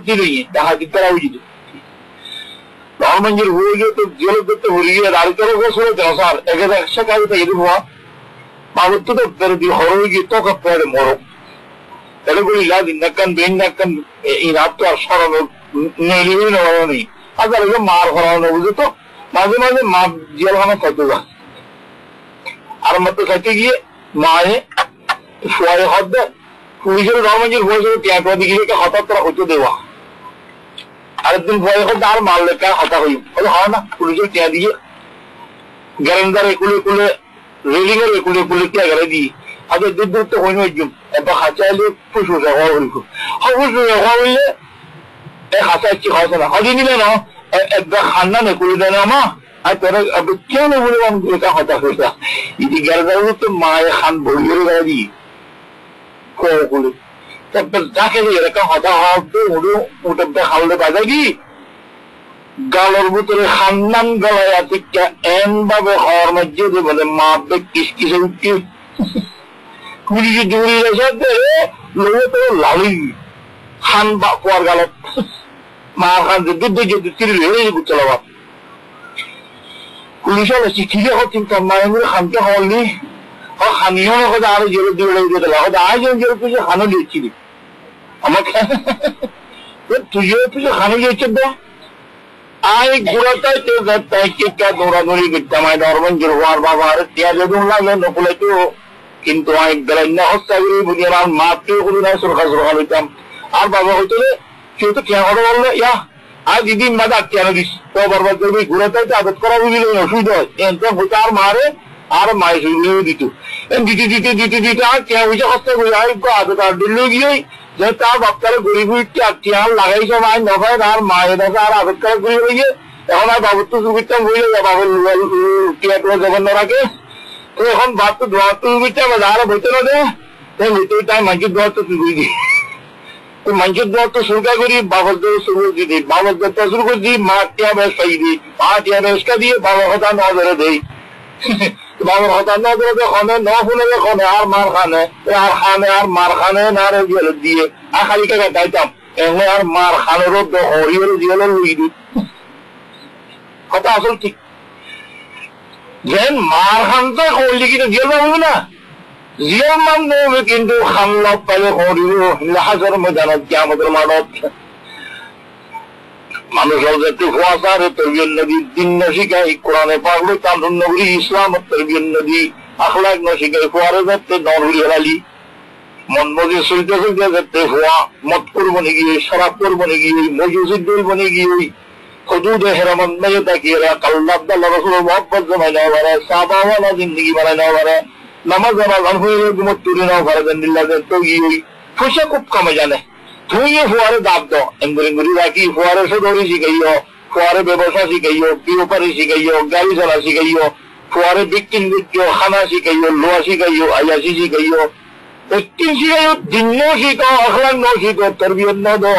দিলেই দেখা দিতে উচিত নরমঞ্জের হয়ে গিয়ে তো জেল করতে হয়ে গিয়ে রাড়ি করে শুনে দেন স্যার একেবারে একশো কাজে থেকে হওয়া বাবুর তো পেরে দিয়ে হরয়ে গিয়ে তোকে পেরে মরো এটা বলি লাদিন নাকান বেন নাকান এই রাত তো আর সরানো নেই আবার মার হরানো বুঝে তো মাঝে মাঝে মা জেলখানা খাইতে যা আর মতো খাইতে গিয়ে মায়ে শোয়ারে হাত দেয় পুলিশের নরমঞ্জের বয়স ট্যাঁকা দিকে হঠাৎ তারা হইতে দেওয়া আরেকদিন ভয় হতে আর মাল লেখা হতা হই হয় না পুলিশের ট্যাঁ দিয়ে গ্যারেন্ডার একুলে কুলে রেলিং এর একুলে কুলে ট্যাঁ গেলে দিই আগে দূর দূর তো হইনি একজন একবার হাঁচা এলে ফুসফুসে হওয়া হইল ফুসফুসে হওয়া হইলে হাঁচা ইচ্ছে খাওয়া না হজে নিলে না একবার খান্না নেকুলে দেয় না মা আর তোরা কেন বলে এটা হতা হইতা ইতি গ্যারেন্ডার তো মায়ে খান ভরিয়ে গেলে দিই কুলে যাকে এরকম হতা হওয়াতে ওটা খাওয়ালে বাজা কি গালের ভিতরে খান্নান গলায় আছে এন ভাবে হওয়ার মধ্যে বলে মাপে কিসকিসে উঠছে পুলিশে দৌড়িয়ে সাথে লোকে তো লালি খান বা পোয়ার গালত মা খান দুধ যেতে তিরিল হয়ে বুঝতে লাগা পুলিশ হচ্ছে ঠিক আছে চিন্তা মায়ের খানকে হওয়ালি খানিও না আরো জেলে দিয়ে যেতে লাগা আজ জেলে তুই খানো দিচ্ছিলি আমাকে তুইও তুই খানো দিয়েছে দে আয় ঘোরাটাই তো তাই কে দৌড়াদৌড়ি করতাম আয় নরমঞ্জের হওয়ার বাবা আর টিয়া যেদিন লাগে নকুলে তো কিন্তু আমি বেলাইনা হস্তা করি বুঝি আমার মাকেও করি না সরকার সরকার হইতাম আর বাবা হইতে কেউ তো কেন কথা বললো ইয়া আর দিদি মাদা কেন দিস তো বরবাদ করবি ঘুরাটাই তো আদত করা বুঝলি অসুবিধা হয় এনতে হইতে আর মারে আর মায়ের সঙ্গেও দিত দিতে আর কেন হয়েছে হস্তা করি আর আদত আর দিল্লি গিয়ে যে তার বাপকারে ঘুরি ঘুরিতে আর কেন লাগাইছে মায়ের নখায় আর মায়ের দেখা আর আদত করে ঘুরি হয়ে এখন আর বাবুর তো শুরু করতাম ঘুরে বাবুর টিয়া টোয়া জগন্ন রাখে তো এখন বাপ তো দোয়া তো উঠতে হবে আর বইতে না দে তাই মানুষের দোয়া তো তুই দি তো মানুষের দোয়া তো শুরু করি বাবার দোয়া শুরু করে দিই বাবার দোয়া শুরু করে দিই মা টিয়া বেশ পাই দিই মা টিয়া বেশকা দিয়ে বাবার কথা ন ধরে দেই বাবার কথা ন ধরে খনে ন শুনে খনে আর মার খানে আর মার খানে না রে জেলে দিয়ে আর খালি টাকা চাইতাম এমনি আর মার খানেরও হরিয়ের জেলে লুই দিই কথা আসল ঠিক যেন মার খানতে করলে কিন্তু জেল হবে না জেল মান দেবে কিন্তু খান লাভ পাইলে করিব হাজার ময়দানত কি আমাদের মানত মানুষের যাতে ফুয়াশার তরবিয়ত নদী দিন নশিকাই কোরআনে পাগলো কান্দন নগরী ইসলাম তরবিয়ত নদী আখলাক নশিকাই ফুয়ারে যাতে দৌড়ি হেরালি মন মজে চলতে চলতে যাতে ফুয়া মত করবো নাকি শরাব করবো নাকি মজুসিদ করবো নাকি حدود حرمت میں تاکہ اللہ عبداللہ رسول محبت زمائی نہ بھرے صحابہ والا زندگی بھرے نہ بھرے نماز نماز ہوئی حکومت توری نہ بھرے دن اللہ سے تو گی ہوئی خوشا کب کا مجا نے تو یہ فوارے داب دو انگری راکی فوارے سے دوری سی گئی ہو فوارے بے بسا سی گئی ہو پیو پری سی گئی ہو گاڑی چلا سی گئی ہو فوارے بکن بکو خانہ سی گئی ہو لوا سی گئی ہو عیاسی سی گئی ہو ایکٹین سی گئی ہو دنوں سی کو اخلاق نو سی کو تربیت نہ دو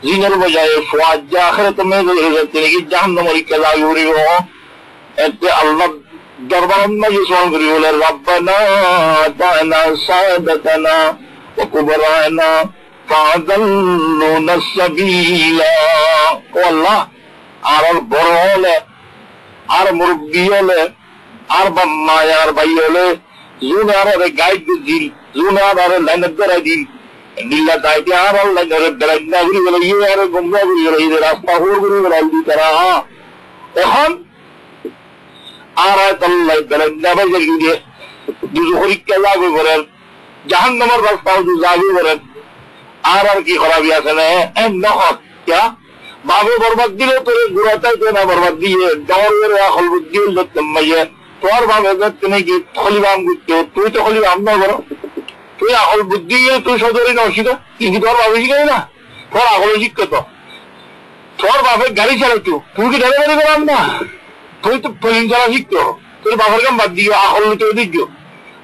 জিনের বজায় ফুয়াদ যা আখিরাতে মেয়ে তিনি কি জাহান্নামের কেলা ঘুরিব এতে আল্লাহ দরবার মাঝে স্মরণ করি বলে রব্বানা আতানা সাদাতানা ওয়া কুবরানা ফাদাল্লুনা সাবিলা ও আল্লাহ আর বড় হলে আর মুরব্বি হলে আর বাম্মা আর ভাই হলে জুন আর গাইড দিল জুন আর লাইনত ধরাই দিল দিল্লা তাইতে আর আল্লাহ ধরে বেড়াইনা ঘুরি গেল ইয়ে আর গঙ্গা ঘুরি গেল এই রাস্তা হোর ঘুরি গেল আলদি তারা এখন আর আল্লাহ বেড়াইনা বাজার গিয়ে দুজো পরীক্ষা লাগবে করেন জাহান নামার রাস্তা যাবে করেন আর কি খরাবি আছে না নহক ক্যা বাবু বরবাদ দিলে তোর ঘুরাতাই তো না বরবাদ দিয়ে ডর আকল বুদ্ধি লত্তম মাইয়ে তোর ভাবে যাচ্ছে নাকি খলিবাম করতে তুই তো খলিবাম না করো তুই আকল বুদ্ধি তুই সদরে না শিখো কিন্তু তোর বাবা শিখাই না তোর আকল শিখতো তো তোর বাপের গাড়ি চালাইতো তুই কি ডেলিভারি করাম না তুই তো প্লেন চালা শিখতো তোর বাবার কাম বাদ দিও আকল তো দিও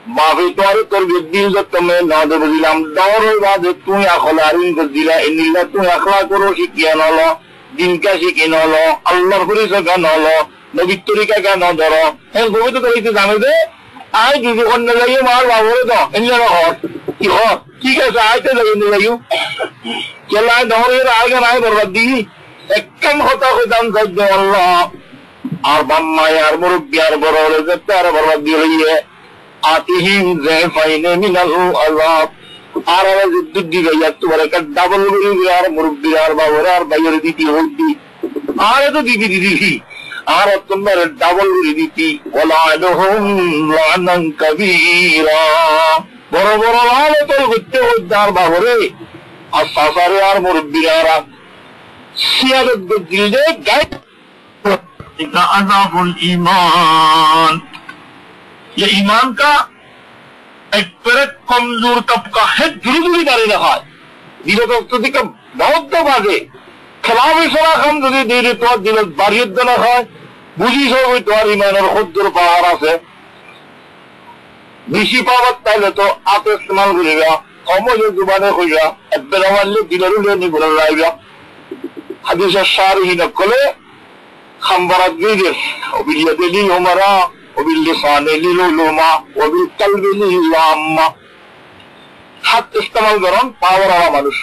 বাপে তোর তোর বুদ্ধি তুমি না দেবো দিলাম দর বাদে তুই আকল আরিন করে দিলা এনিলা তুই আকলা করো শিখিয়ে নলো দিনকা শিখে নলো আল্লাহর পরিচয় কেন হলো নবীর তরিকা কেন ধরো হ্যাঁ গভীর তরিকা জানে যে আয় যদি অন্য যাইয়ে মার বাবরে তো এমনি হর কি হর ঠিক আছে আয়তে যাইয়ে যাইও কেলায় ধরের আগে নাই বরবাদ দিই একদম হতা হইতাম সহ্য আল্লাহ আর বাম্মায় আর মুরব্বী আর বড় হলে যেতে আর বরবাদ দিয়ে হইয়ে আতিহিম যে ফাইনে মিনাল আযাব আর যুদ্ধ দিবে তোমার একটা ডাবল করে আর মুরব্বী আর বাবরে আর বাইরে দিতি হইতি আর তো দিদি দিদি আর তোমার ডাবল করে দিতি ওয়ালাহুম লানান কাবীরা বড় বড় লাল তো করতে হইতে আর বাবরে আর সাসারে আর মুরব্বীরা আর সিয়ারত দিলে গায় इतना अज़ाबुल ईमान ये ईमान का एक बड़ा कमजोर तबका है धीरे दारी रहा है दिले तो का बहुत दब आगे खिलाफ सरा हम जो धीरे तो दिल बारियत देना है बुझी सो हुई तुम्हारी ईमान और खुद दूर पहाड़ा से बेशी पावत पहले तो आप इस्तेमाल करेगा कौमों जो जुबाने खुजा अब्बे वाले दिलरू नहीं बोल रहा हदीस शारी ही न खोले खंबरत गिर وباليد للأمراء وباللسان للعلماء وبالقلب للعامة হাত ইস্তেমাল করেন পাওয়ার হওয়া মানুষ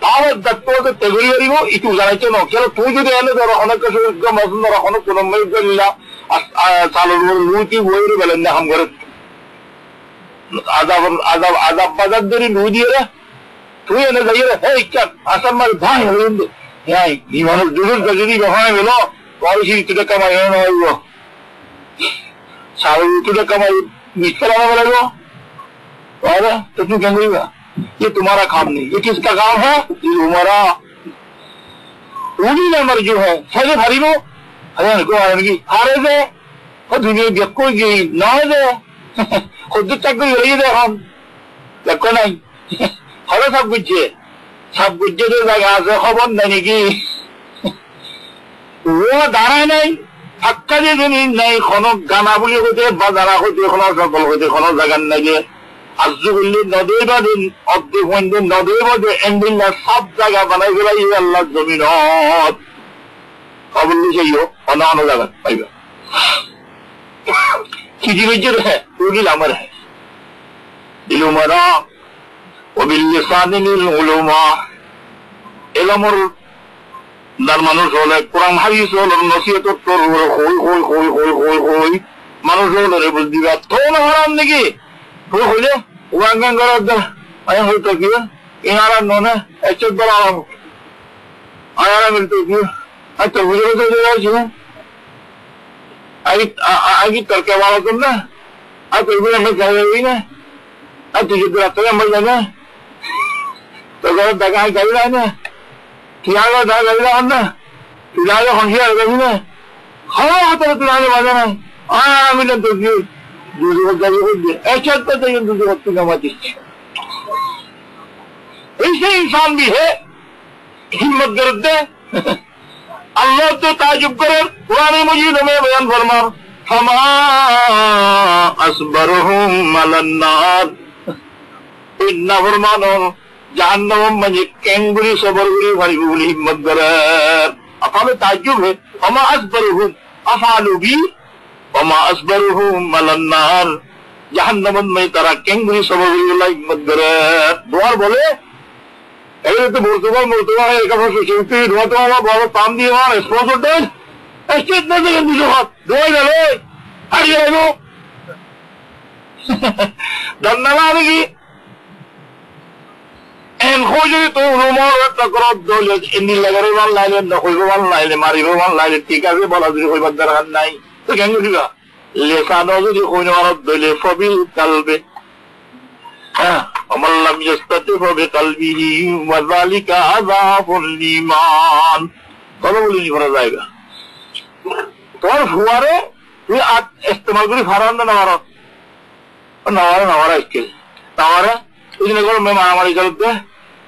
পাওয়ার দেখতে তেগুলি দিব একটু জানাইছে না কেন তুই যদি এনে ধরো অনেক কিছু মজুন রাখো কোনো মেয়েগুলা চালুর লুটি বইরে বলেন না হাম করে আজাব আজাব আজাব বাজার ধরে লু দিয়ে রে তুই এনে যাই রে হে ইচ্ছা আসাম মার ভাই হইল হ্যাঁ ইমানের জরুর যদি ব্যবহার হলো পয়সা তুই কামাই না হইব सारे तुझे कमाई मिस्टर आने वाले को और तो तू क्या करेगा ये तुम्हारा काम नहीं ये किसका काम है ये हमारा उन्हीं नंबर जो है सजे भारी लो अरे को आएंगी हारे से और दुनिया देखो ये ना है खुद तक को यही दे हम देखो नहीं हरे सब कुछ जो जगह से खबर नहीं की वो दारा नहीं আক্কা যে জমিন নাই কোনো গানা বলি হইতে বা জানা হইতে কোনো সকল হইতে কোনো জায়গার নাই যে আজু বললি নদীর বাদে অর্ধেক মধ্যে নদীর মধ্যে এন্ডিং সব জায়গা বানাই গেলাই আল্লাহ জমিন বললি সেইও অন্য অন্য জায়গা পাইবা কি জিনিসের হ্যাঁ ওগুলি আমার হ্যাঁ ইলুমারা ওবিল্লিসানি লিল উলুমা এলমর দার মানুষ হলে কোরআন হাদিস হলো নসিহত তোর হই হই হই হই হই হই মানুষ হলো রে বুঝ দিবা তো না হারাম নাকি হই হইলে ওয়াঙ্গান করার দা আয় হইতো কি ইনারা ননে এচে বলা আয়ারা মিলতো কি আই তো বুঝে তো যাইছি আই তরকে वाला तुम ना आ तो भी हमें कह रही ना आ तुझे तो रात में मर जाना तो अगर दगा कर रहा है ना कियागा दा लग रहा है ना तुझे होशियार कर ना हाँ तो तुझे बाजा ना मिलन तो क्यों दूसरे को जरूर हो गया ऐसा तो ये दूसरे वक्त का मत ऐसे इंसान भी है हिम्मत करते अल्लाह तो ताजुब करे पुराने मजीद में बयान फरमा फमा असबरहुम अलन्नार इन्ना फरमानो जहन्नम में कैंगुरी सबरगुरी भरी बोली हिम्मत करे अफाले ताजुब है फमा असबरहुम अफालु भी फमा असबरहुम अलन्नार जहन्नम में तारा कैंगुरी सबरगुरी वाला हिम्मत करे द्वार बोले ऐसे तो मुर्तबा है एक बार सोचते हैं दुआ तो हमारा बहुत काम दिए वहाँ स्पॉन्सर दे ऐसे इतना से दूसरे हाथ दुआ ले लो हर ये लो धन्यवाद की एन खोजे तो रुमाल टकरो दो ले इंडी लगा रहे वाला लाइले न कोई वाला लाइले मारी वाला लाइले ठीक है बोला दूसरे कोई बंदर हाथ नहीं तो क्या करेगा लेसानो जो कोई वाला दो ले फबिल कल्बे अमल लम यस्ततिफ बिक़ल्बिही वज़ालिका अज़ाबुल ईमान कौन बोली नहीं भरा जाएगा तो फुवारे ये आज इस्तेमाल करी फरान ना नवारा इसके नवारा इसने कहा मैं मारामारी करते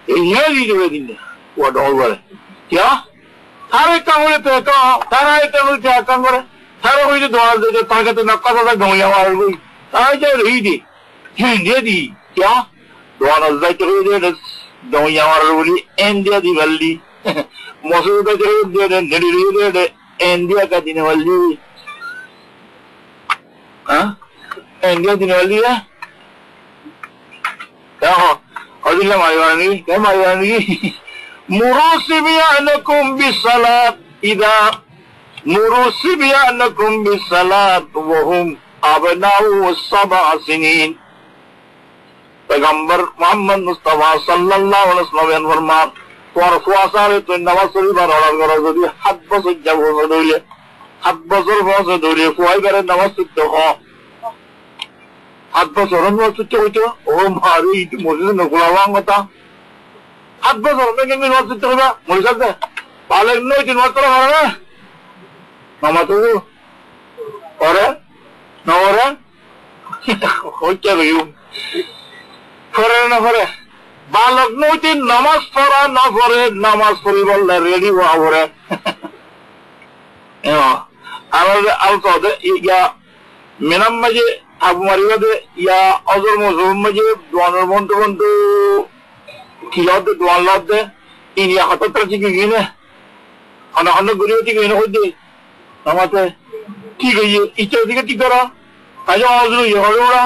ये दी जो दिन वो डॉल वाले क्या सारे काम वाले तो सारा काम वाले क्या काम करे सारे कोई तो द्वार दे ताकि तो नक्का सा गौया वाले कोई सारे जो रही थी ये दी क्या द्वार अज़्ज़ा चले दे गौया वाले बोली इंडिया दी वाली मौसम का चले दे नड़ी दे इंडिया का दिन वाली हाँ India dinaliya. Odile mariwani, ke mariwani. Murusibiyanakum bisalat ida murusibiyanakum bisalat wa hum abna'u sab'a sinin. पैगंबर मोहम्मद मुस्तफा सल्लल्लाहु अलैहि वसल्लम फरमान তোর ফুয়াসারে তুই নামাজ পড়িবার অর্ডার করা যদি 7 বছর যাব ধরলে 7 বছর বয়সে ধরে ফুয়াই করে নামাজ পড়তে হ 7 বছর নামাজ পড়তে হইতো ও মারি ইতি মসজিদে নকলাওয়াং কথা 7 বছর থেকে নামাজ পড়তে হবে মনে আছে পালে নয় দিন নামাজ পড়া হবে না নামাজ পড়ে নরে হইতে গইও করে না করে বালক নইতে নামাজ পড়া না পড়ে নামাজ পড়ি বললে রেডি হওয়া পড়ে আমাদের আলসাদে ইয়া মিনাম মাঝে আবু মারিবাদে ইয়া অজর মজুম মাঝে দোয়ানোর বন্ধু বন্ধু কিলদে দোয়ান লদে ইনিয়া হঠাৎ থেকে গিয়ে অনেক অনেক গরিব থেকে এনে হইতে আমাতে ঠিক হইয়ে ইচ্ছা দিকে ঠিক করা আজ অজর ইয়ে হলে ওরা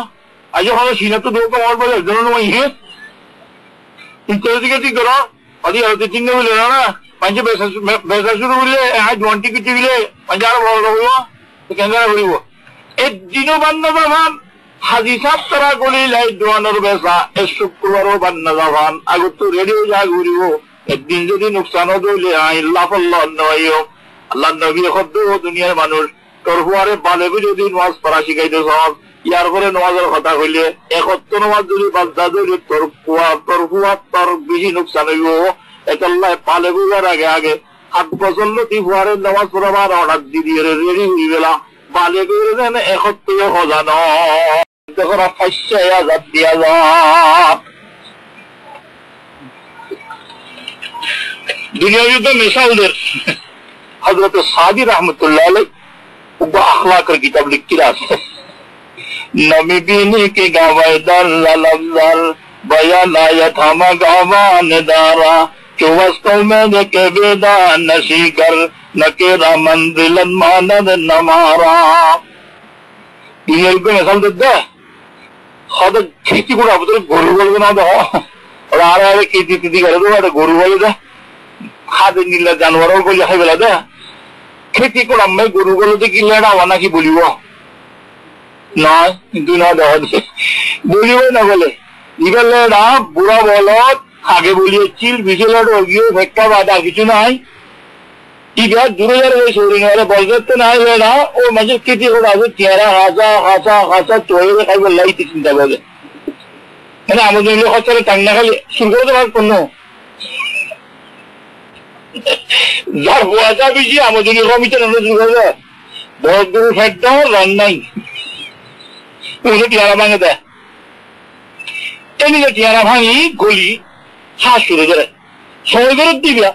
আজ হলো সিনাত দোকা আমার বলে জন্য ইয়ে ইচ্ছা দিকে ঠিক করা আদি আর চিন্তা হইলে না পাঁচে বেসা শুরু হইলে আজ ওয়ান্টি কিছু হইলে পাঁচার বড় হইব কেন্দ্র হইব এই দিনও বান্না জামান হাজি সাহেব তারা গলি লাই দোয়ানোর বেসা এই শুক্রবারও বান্না জামান আগত তো রেডিও যা ঘুরিব একদিন যদি নুকসানও দইলে আল্লাহ আল্লাহ নয় আল্লাহ নবী শব্দ দুনিয়ার মানুষ তোর হুয়ারে বালেবে যদি নামাজ পড়া শিখাইতে সব ইয়ার পরে নামাজের কথা কইলে একত্র নামাজ যদি বাদা ধরে তোর হুয়া তোর বেশি নুকসান হইব এটাল্লাহ পালে বুঝার আগে আগে 7 বছর তুই হুয়ারে নামাজ পড়াবার অর্ডার দিয়ে রেডি হয়ে গেলা বালে করে দেন একত্র হজানো তখন ফাইসা আজাদ দিয়া যা দুনিয়া যুদ্ধে মিসালদের হযরত সাদি রহমতুল্লাহ আলাইহি উবা আখলাকের কিতাব লিখতে আছে নবী বিনি কে গাওয়ায় দাল্লাল আফজাল বয়ান আয়াত হামা গাওয়ান দারা চৌবাস্তव में के बेदान नशीकर नकेरा मंजिलन मानद नमारा इनको मिसाल देते खद खेती को अब तो गोरु बोल ना दो और आ रहा है खेती खेती करे तो गोरु बोल दे खाद नीला जानवरों को यही बोला दे खेती को हम गोरु बोल दे कि लेड़ा वाना की बोली वो ना हिंदू ना दो बोली वो ना बोले इधर लेड़ा बुरा बोलो আগে বলিয়ে চিল বিকেলের গিয়ে ভেক্কা বাদা কিছু নাই ঠিক আছে দূরে যাবে শরীর হলে বলতে নাই না ও মাঝে কেটে করে আসবে চেহারা হাসা চলে খাইবে লাইতে চিন্তা করে মানে আমাদের লোক হচ্ছে টান্না খালি শুরু করতে পার কোনো যার হুয়াটা বেশি আমাদের কমিতে শুরু করবে বড় গরু ফ্যাট দাও রান নাই ওগুলো টিয়ারা ভাঙে দেয় এমনি টিয়ারা ভাঙি গলি হাস শুরু করে সময় করে দিবিয়া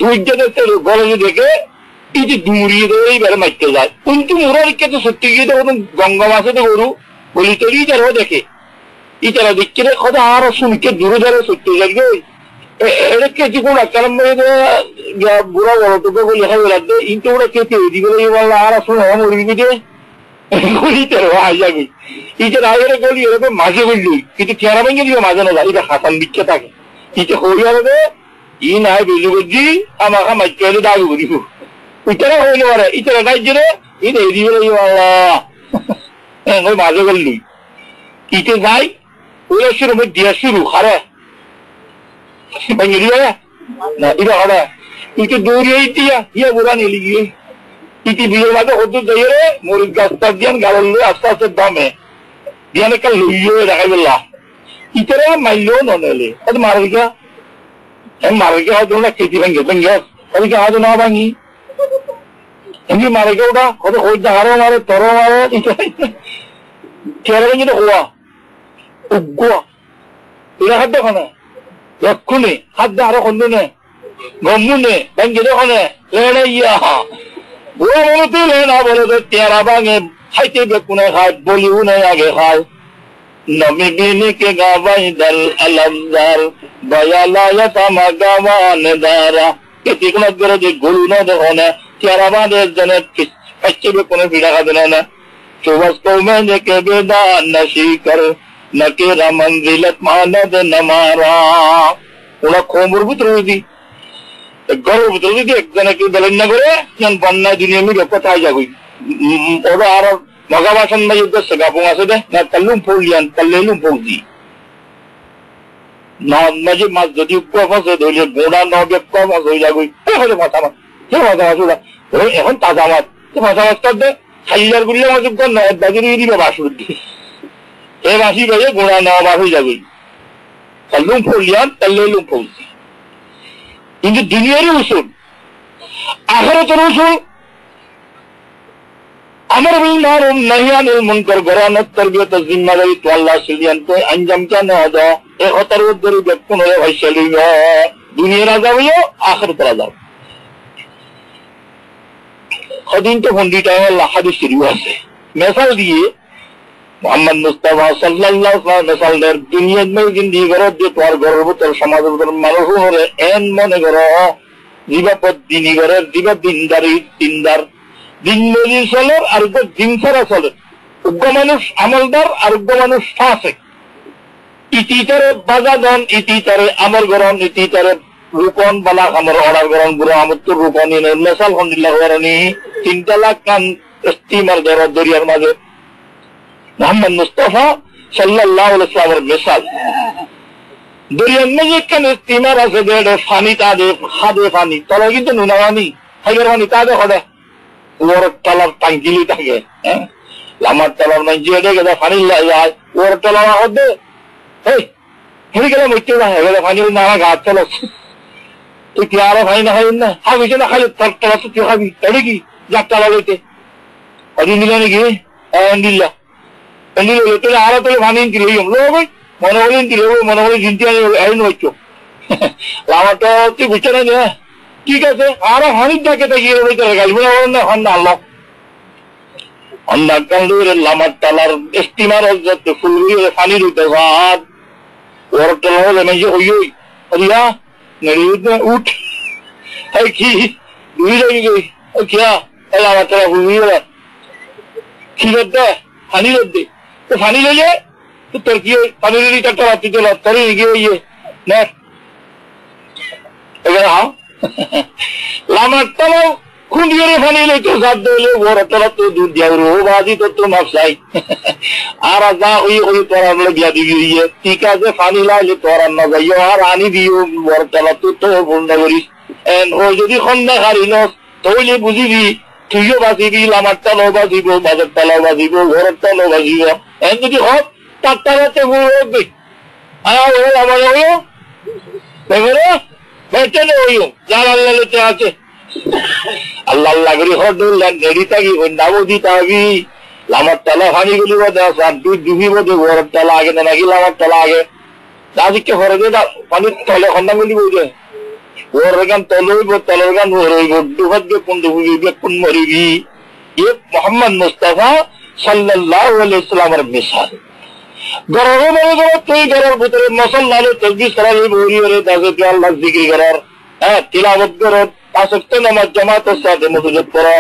দুইটা দেখতে গরমে দেখে এই যে দুমড়িয়ে দেবে এইবারে মারতে যায় কিন্তু মোরার তো সত্যি গিয়ে দেখো গঙ্গা মাছে তো গরু বলি তৈরি যারা দেখে ইতারা দেখছে কথা আরো শুনকে দূরে যারা সত্যি যাবে এটা কেটে কোন কারণ বুড়া বড় তোকে বলি খাবে লাগবে কিন্তু ওরা কেটে দিবে বললো আর শুনে মরবি দে গলিতে যাবি ইটার আগে গলি এরকম মাঝে বললি কিন্তু চেহারা ভেঙে দিবে মাঝে না যায় এটা হাসান দিচ্ছে থাকে ইটা হইয়া হবে ই নাই বেজু বুঝি আমাকে মাইকে হলে দাবি করিব ইটারা হইলে পারে ইটারা গাইছে রে এটা দিবে আল্লাহ ওই মাঝে বললি ইটে যাই ওই শুরু দিয়া শুরু হারে ভেঙে দিবে না এটা হবে ইটে দৌড়িয়ে দিয়া ইয়া বুড়া নিয়ে গিয়ে ইতি বিয়ের মাঝে হতে যাই রে মরিচ গাছটা দিয়ে গাড়ল আস্তে আস্তে দামে দিয়ে একটা লইয়ে দেখাই বললাম ইতারা মাইলেও নলে ಅದು ಮಾರಲಿಕ್ಕೆ ಹೆಂಗ್ ಮಾರಲಿಕ್ಕೆ ಹೌದು ಕೆಜಿ ಭಂಗೆ ಅದಕ್ಕೆ ಅದು ನಾ ಭಾಂಗಿ ಹೆಂಗೆ ಮಾರಲಿಕ್ಕೆ ওটা কত ಹೋಯ್ದ হারো মারে তরো মারে কেরে ভেঙে হওয়া উগ্গুয়া এরা হাত দেখানে এক্ষুনি হাত দে আরো খন্দনে গম্মুনে ভেঙে দেখানে লেড়ে ইয়া বুড়ো মনতে লেনা বলে তো তেরা ভাঙে খাইতে বেকুনে খায় বলিও নাই আগে খায় নবী বিনি কে গাওয়াই দাল Alamdar Bayalaya tamagawan dara. Ketikna garo de guluna de hona. Tiara bade jane pachibe kone pida kadena. Chobas kaume de kebeda nashikar. Nakira manzilat manad namara. Una khomur butrudi. Garo butrudi ek jane ke dalan na gore. Yan banna duniya me repota jagoi. Oda ara magawasan na yudda sagapung asade. Na tallum polian tallelum poldi. Maji mas যদি কফাস ধরে গোড়া নবে কফাস হয়ে যাবে তাহলে মাথা মাছ সে মাথা মাছ ওরা এখন তাজা মাছ সে মাথা মাছ করতে খাইলার গুলিয়ে মাছ কর না বাজারে দিবে বাসুর এ বাসি বেজে গোড়া না বাস হয়ে যাবে তাল্লুম ফলিয়ান তাল্লেলুম ফলছি কিন্তু দুনিয়ারই উসুল আখিরাতের উসুল अमर बिल मारूफ नही अनिल मुनकर घरानत तरबियत जिम्मेदारी तो अल्लाह सिलियन तो अंजाम क्या न होता ए अतरवत दरी बेकुन होले भाई चलियो दुनिया राजा हो आखिरत राजा खदीन तो फंडी टाइम अल्लाह हदीस रिवाज है मिसाल दिए मोहम्मद मुस्तफा सल्लल्लाहु अलैहि वसल्लम दुनिया में जिंदगी करो जो तोर गर्भतर समाज भीतर मानुष होरे एन मने करो जीवा पद दिनी करे जीवा दिनदार দিনমজুরি চলে আর দিন ছাড়া চলে উগ্র মানুষ আমলদার আর উগ্র মানুষ ফাসেক ইতিতারে বাজাদন ইতিতারে আমর গরণ ইতিতারে রুকন বালা আমর অর্ডার গরণ গুরু আমত্ত রুকনি মেসাল হন্দিল্লাহ গরনি 3 লাখ কান স্টিমার দরিয়ার মাঝে মোহাম্মদ মুস্তাফা সাল্লাল্লাহু আলাইহি ওয়াসাল্লামের মিসাল দরিয়ার মাঝে কান স্টিমার আছে দেড় পানি তাদে খাদে পানি তলে কিন্তু নুনা পানি হাইগার পানি তাদে খড়ে ওর তলার টাঙ্কিলি থাকে হ্যাঁ লামার তলার মাঝে দেখে পানি যায় ওর তলার হতে এই হেরে গেলে মরতে যায় গেলে পানি না গাছ চলো তুই কি আরো ভাই না খাই না খাবি না খালি তলা তুই খাবি তাহলে কি যাক তলা লইতে অদিন দিল নাকি দিল্লা তোলে আরো তোলে পানি কিনে লো ভাই মনে বলেন কিনে মনে বলে চিন্তি আইন হচ্ছ লামারটা তুই বুঝছে না ঠিক আছে আরো হানির ডাকে গিয়ে গালিব না হন্না আল্লাহ হন্না কান্দুর লামার তালার স্টিমার ফুলগুলি পানি দিতে ভাত ওর তলা হলে মেজে হই অরিয়া উঠ এই কি দুই যাবি গই কিয়া লামার তালা ফুলগুলি কি দে পানি দে তো পানি লইলে তো তোর কি পানি দিলি একটা রাত্রি চল তোর গিয়ে না এবার হ্যাঁ লামার তলাও খুঁড়িয়ে পানি লইতে সাধ্য হলে বড় তলা তো দুধ দিয়াও রো বাজি তো তোমার চাই আর যা ওই তোরার বিয়া দিবি ঠিক আছে পানি লাইলে তোরার না যাইও আর আনি দিও বড় তলা তো পূর্ণ করিস ও যদি সন্ধ্যা হারি নস তাহলে বুঝিবি তুইও বাঁচিবি লামার তলাও বাঁচিব বাজার তলাও বাঁচিব ঘরের তলাও বাঁচিব যদি হোক তার তলাতে হবে আমার বেটেনে হইও যার আল্লাহতে আছে আল্লাহ আল্লাহ করে হরদুল্লাহ নেড়ি থাকি নামও দিতে হবি লামার তলা ফানি গুলি বোধ আর দুধ ডুবি বোধ ঘরের তলা আগে না নাকি লামার তলা আগে দাদিকে হরে দে পানির তলে খন্ডা গুলি বইবে ওর গান তল হইব তলের গান ওর হইব ডুবাদ বেকুন ডুবি বেকুন মরিবি এ মোহাম্মদ মুস্তাফা সাল্লাল্লাহু আলাইহি ওয়াসাল্লামের মিসাল ঘরের মনে করো তুই ঘরের ভিতরে মসল্লালে তসবিহ করাবি বলি ওরে দাজে আল্লাহ জিকির করার হ্যাঁ তিলাওয়াত করো 5 ওয়াক্ত নামাজ জামাতের সাথে মুসল্লাত করো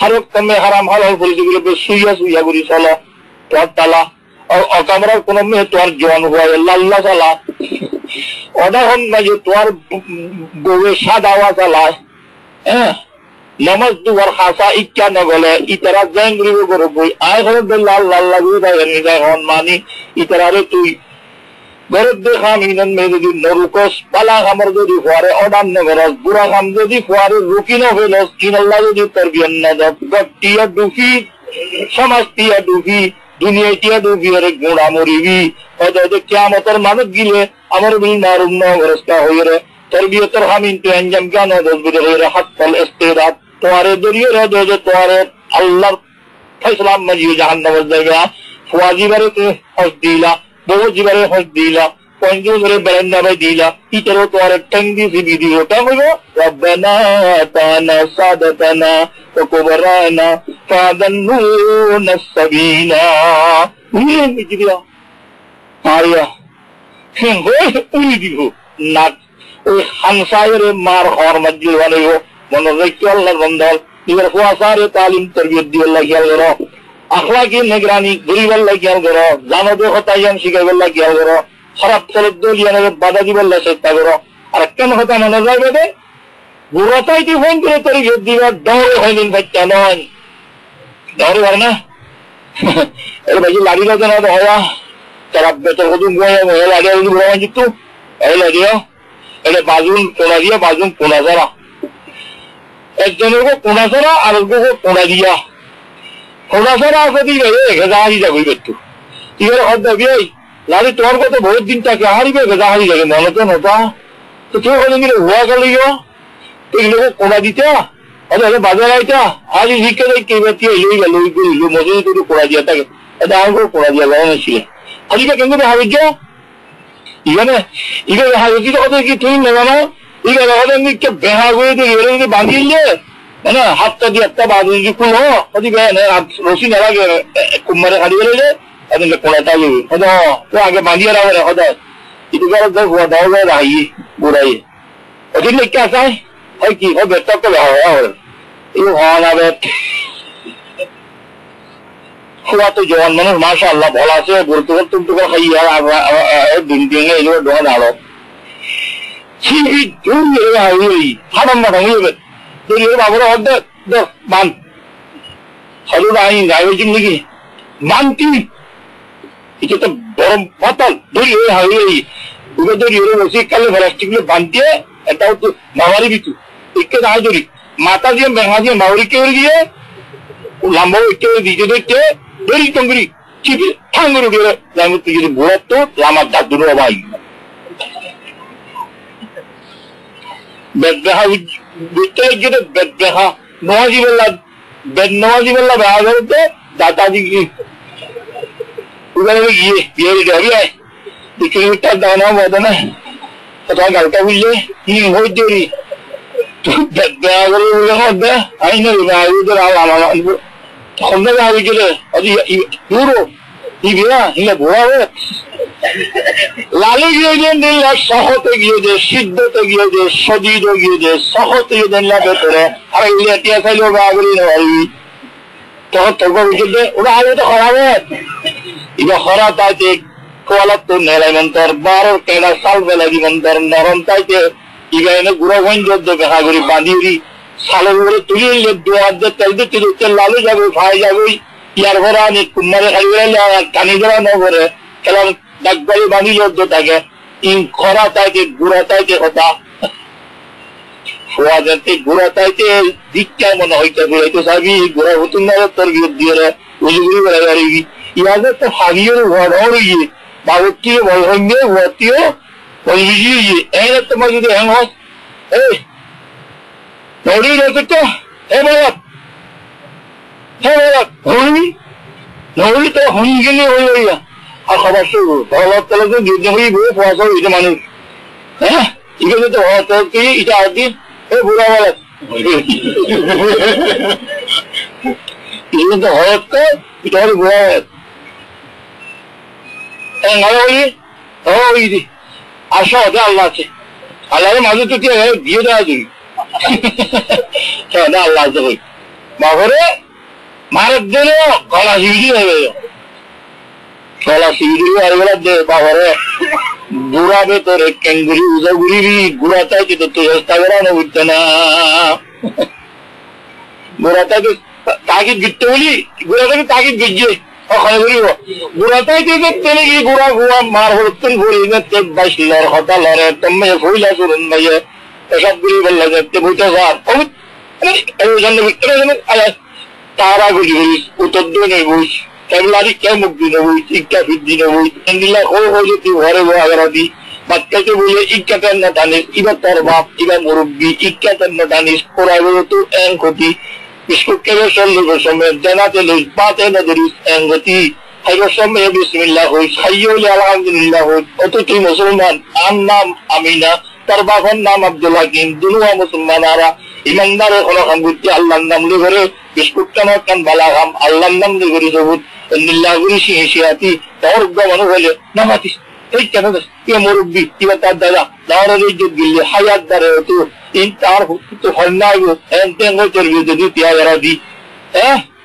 হরক তুমি হারাম হালাল পরিচিগুলো শুইয়া করি চলো তোর তালা অকামরার কোন মেয়ে তোর জোয়ান হয় আল্লাহ চালা অদাহন না যে তোর বউয়ে সাদাওয়া চালায় হ্যাঁ নামাজ দুবার খাসা ইচ্ছা না গলে ইতারা জেঙ্গরিব করে বই আয় ঘরে লাল লাল লাগবে তাই নিজে হন মানি ইতারারে তুই ঘরের দেখা মিনন মে যদি নরুকস পালা খামার যদি ফুয়ারে অডান না করস বুড়া খাম যদি ফুয়ারে রুকি না হইলস কিনাল্লাহ যদি তোর বিয়ন না দাও টিয়া ডুফি সমাজ টিয়া ডুফি দুনিয়া টিয়া ডুফি আরে গুণা মরিবি হয়তো কিয়ামতের মানুষ গিলে আমার বিল মারুম না গরস্তা হইরে তরবিয়তের হামিন তো अंजाम क्या ना दस बिदर হইরে হাতল ইস্তিরাত তোরে দরিয়ে রে দে তোরে আল্লাহর ফয়সালা মজি জাহান্নাম জায়গা ফুয়াজিবারে তো হজ দিলা বহু জীবারে হজ দিলা পঞ্জু ধরে বেরেন্ডা ভাই দিলা ইতরো তোরে টঙ্গি সিবি দিও তা হইবো রব্বানা তানা সাদাতানা ওয়া কুবরানা ফাদান্নুনা সাবিনা উনি দিলা আরিয়া হ্যাঁ উনি দিব নাক ওই হানসায়ের মার হওয়ার মাঝে বানাইব মনে রাখতে আল্লাহর বন্ধন নিজের কুয়াশারে তালিম তরবিয়ত দিবেল্লা খেয়াল করো আখলাকি নিগরানি গরিবেল্লা খেয়াল করো জানদে কথা ইয়ান শিখাইবেল্লা খেয়াল করো খারাপ চলত দলিয়ানের বাধা দিবেল্লা চেষ্টা করো আর কেন কথা মনে রাখবে দে বুড়াটাইতে ফোন করে তরবিয়ত দিবা দৌড়ে হয়নি বাচ্চা নয় দৌড়ে পারে না এর বাকি লাড়ি লাগে না হওয়া তারা বেতর কদুম লাগে বুড়া জিতু এই লাগিও এটা বাজুন কোনা দিয়া বাজুন কোনা ছাড়া একজনের কোনা ছাড়া আর কোনা দিয়া কোনা ছাড়া যদি ভেজা হারি যাবো একটু এবার হদ্দাবি লাড়ি তোমার কত বহুত দিন তাকে হারিবে ভেজা হারি যাবে মনে তো নতা তো কেউ কোনো দিন হুয়া গেল এগুলো কোনা দিতে বাজার আইটা হারি শিখে দেয় কে ব্যক্তি এলোই গেল মজুরি তো কোনা দিয়া থাকে এটা আর কোনা দিয়া লাগানো ছিল হারিটা কেন হারি গিয়া ইখানে ইখানে হারি কথা কি তুমি নেবে না ইকে বেহা করে দিয়ে বাঁধিলে মানে হাতটা দিয়ে একটা বাঁধি খুল হদি রসি নালাগে কুমারে হারি গেলে কোনাটা যাবে হদ তো আগে বাঁধিয়ে রাখবে সদায় ইটো দাও রাহি বুড়াই অধিক লেখকে আসাই হয় কি হয় বেতটা বেহা হওয়া হল এই হওয়া না বেত খোয়া তো জওয়ান মানুষ মাসা আল্লাহ ভালো আছে বলতে তুমি তো খাই দিন দিন এগুলো দোকান আলো হারাম মাঠাম বাবুরা অর্ধেক মান হলুদ আইন গাইবেছি নাকি মানতি এটা তো গরম পাতাল ধরি হাই ওকে ধরি বসে কালে প্লাস্টিক বানতে এটাও তো মামারি বিতু একে না ধরি মাথা দিয়ে বেঙা দিয়ে মাউরি কে দিয়ে লাম্বা একে দিতে দেখতে ধরি টঙ্গরি চিপি ঠাঙ্গরি উঠে তুই যদি ঘোরার তো লামার দাঁত দুটো ভাই বেদবেহা বুঝতে গিয়ে বেদবেহা নওয়াজি বেল্লা বেহা করতে দাদাজি গিয়ে বিয়ে যাবি আয় 2 কিলোমিটার দাওয়া বদে না কোথাও গালটা বুঝলে কি হয়ে দেরি বেদবেহা করে বলে মধ্যে আই না আইদের সন্ধ্যা হাবি গেলে দূরও ইবিয়া হিলে ভোয়া হয়ে লালে গিয়ে দেন সহতে গিয়ে যে সিদ্ধতে গিয়ে যে সজিদ গিয়ে যে সহতে গিয়ে দেন লাগে তোরে আর এগুলো টিয়া খাইলেও বাগরি না পারবি তখন তোর উঠে ওরা আগে তো খরা এবার খরা তাইতে কোয়ালার তোর নেলাই মন্তর 12 কেডা সাল বেলা মন্তর নরম তাইতে ইগা এনে গুড়া গঞ্জ দেখা করি বাঁধিয়ে সালের উপরে তুলিয়ে দোয়া তেল দিতে দিতে লালু যাবে ভাই যাবে ইয়ার ভরা কুমারে খাই কানি ধরা ন করে খেলার ডাকবাড়ি বাঁধি যদ্দ থাকে খরা তাইতে গুড়া তাইতে কথা খোয়া যাতে গুড়া তাইতে দিকটা মনে হইতে ঘুরাইতে চাবি গুড়া হতুন না তোর বিরুদ্ধ দিয়ে উজুগুড়ি বেড়া বেড়াবি ইয়াদের তো হারিয়ে ঘর গিয়ে বাবুটিও ভয়ভঙ্গে ভর্তিও বলবি এনে তোমার যদি হ্যাং হয় এই নড়ি রেখেছ হে বাবা নড়ি তো হই গেলে হই হইয়া আর খাবার শুরু ভালো তাহলে তো যুদ্ধ হয়ে বই পয়সা হইতে মানুষ হ্যাঁ এখানে তো হওয়া কি এটা আর দিন এ বুড়া বলা এখানে তো হয়তো এটা হলে বুড়া হয়ে আসা হতে আল্লাহ আছে আল্লাহের মাঝে তো দিয়ে দেওয়া তুমি আল্লাহ আছে ভাই বাবরে মারের দিন গলা শিবিরি হয়ে গলা শিবিরি হয়ে গেল দে বাবরে বুড়াবে তোর ক্যাঙ্গুরি উজাগুড়ি গুড়া চাইছে তো তুই চেষ্টা করানো বুঝতে না বুড়াটাকে তাকিদ গিটতে বলি বুড়াটাকে তাকিদ গিয়ে ওখানে বলিব বুড়াটাইতে তেলে গিয়ে গুড়া গুয়া মার হরতুন ঘুরি বাইশ লর হতা লরে তুমি ফুইলা করুন ভাইয়ে এসব গুলি বললা যাতে বইতে যার তারা গুলি বলিস উত্তর দিয়ে বইস কেবলারি কে মুখ দিনে বইস ইকা ফির দিনে বইস দিলা ও হয়ে তুই ঘরে বহাগরা দি বাচ্চাকে বলে ইকাতেন না টানিস ইবা তোর বাপ ইবা মুরব্বী ইকাতেন না টানিস ওরা বলে তুই এং ক্ষতি বিস্কুট কেবে চল্লিশের সময় জানাতে লইস পাতে না ধরিস এং গতি খাইবার সময় বিসমিল্লাহ হইস খাইয়ে হলে আলহামদুলিল্লাহ হইস অত তুই মুসলমান আর নাম আমিনা তার বাবার নাম আব্দুল হাকিম দুনুয়া মুসলমানারা ইমানদারে কোনো খান বুঝতে আল্লাহর নাম লে করে বিস্কুট টানার কান বালা খাম আল্লাহর নাম লে করে সবুত নিল্লাহ গুরি সিংহিসিয়াতি তোর মানুষ হইলে নামাতিস এই কেন কে মুরব্বী কিবা তার দাদা দাওয়ারের ইজ্জত গিললে হায়াত দারে তো ইন তার তো হন্নাই এন তেন চলবে যদি তিয়ারা দি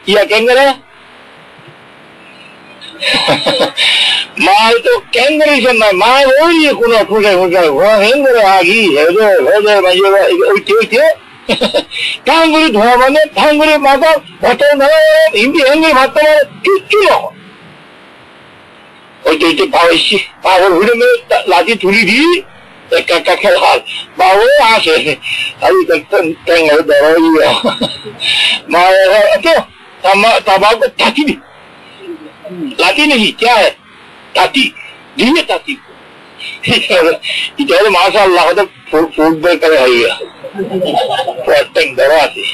ইয়া কেঙ্গরে মা তো কেঙ্গরে না মা ওই কোন ফুটে ফুটে হেঙ্গরে আগি হেদে হেদে ভাইয়া ওই কে ঠাঙ্গুরি ধোয়া মানে ঠাঙ্গুরি মাথা ভাত হিন্দি হেঙ্গের ভাত কিচ্ছু নয় ওই তো পাওয়াইছি পাওয়ার ঘুরে লাঠি তুলি দিই একা খেলার বাবু আসে আমি টেঙ্গারে ধরা মা তো तंबाकू ताती भी लाती नहीं क्या है ताती धीमे ताती इधर माशाअल्लाह तो फुटबॉल करे है टेंग धरा थी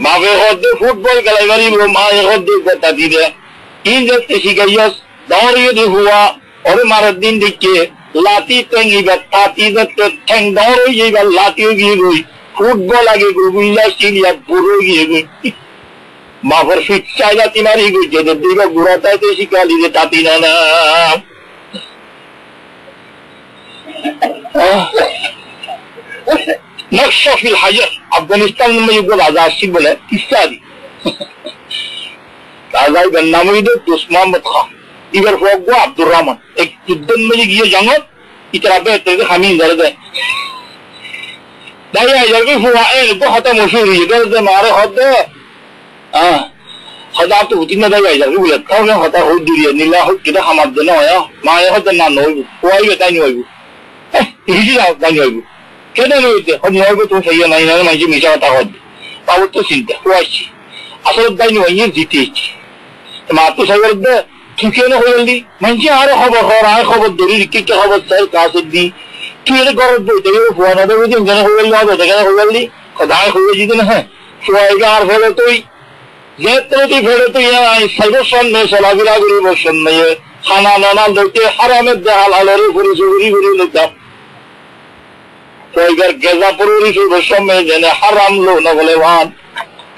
माँ के होते फुटबॉल करे गरीब लोग माँ के होते को ताती दे इन जब किसी का यस दौर ये हुआ और हमारा दिन दिखे लाती टेंगी बस ताती जब टेंग दौर ये बस लाती होगी कोई फुटबॉल आगे कोई गुल्ला सीलिया बुरोगी कोई माँ पर फिट चाय जाती मारी कोई जब देखा गुराता है तो इसी का लीजिए ताती ना नक्शा फिल हजर अफगानिस्तान में ये बोला आजाद सिंह बोले किस्सा दी आजाद गन्ना में इधर दुश्मन मत खा इधर फोक गो अब्दुर्रहमान एक युद्धन में ये जंगल इतना बेहतर के हमीं दर्द है दाया इधर भी हुआ है तो हता मशहूर है इधर से मारे होते हता तो उतनी ना दाया इधर भी बोले था उन्हें हता हो दूरिया नीला हो किधर हम अब देना होया मारे होते ना नो हुआ ही बताई नहीं होगी इसी ना बताई नहीं होगी क्या नहीं होते हम नहीं होगे तो सही है नहीं ना मैं जी मिशा होता हो पाव तो चिंता हुआ ची असल बताई नहीं होगी जीती तो माँ तो सही करते ठीक है ना हो जल्दी मैं जी आ रहा खबर हो रहा है खबर दूरी रिक्की क्या खबर सर कहाँ से दी तू ये कर दो तेरे को हुआ ना तो मुझे जने हो जल्दी आता जगह हो जल्दी खुदा हो जीते ना है सुहाएगा आर फेरे तो ही जेतने की फेरे तो यहाँ सर्वस्वन में सलागिरा गुरी बसन में ये खाना नाना लोटे हरा में दहाल हलारे पूरी सुगरी गुरी लेता तो इधर गेजा पूरी से बसन में जने हराम लो न बोले वहाँ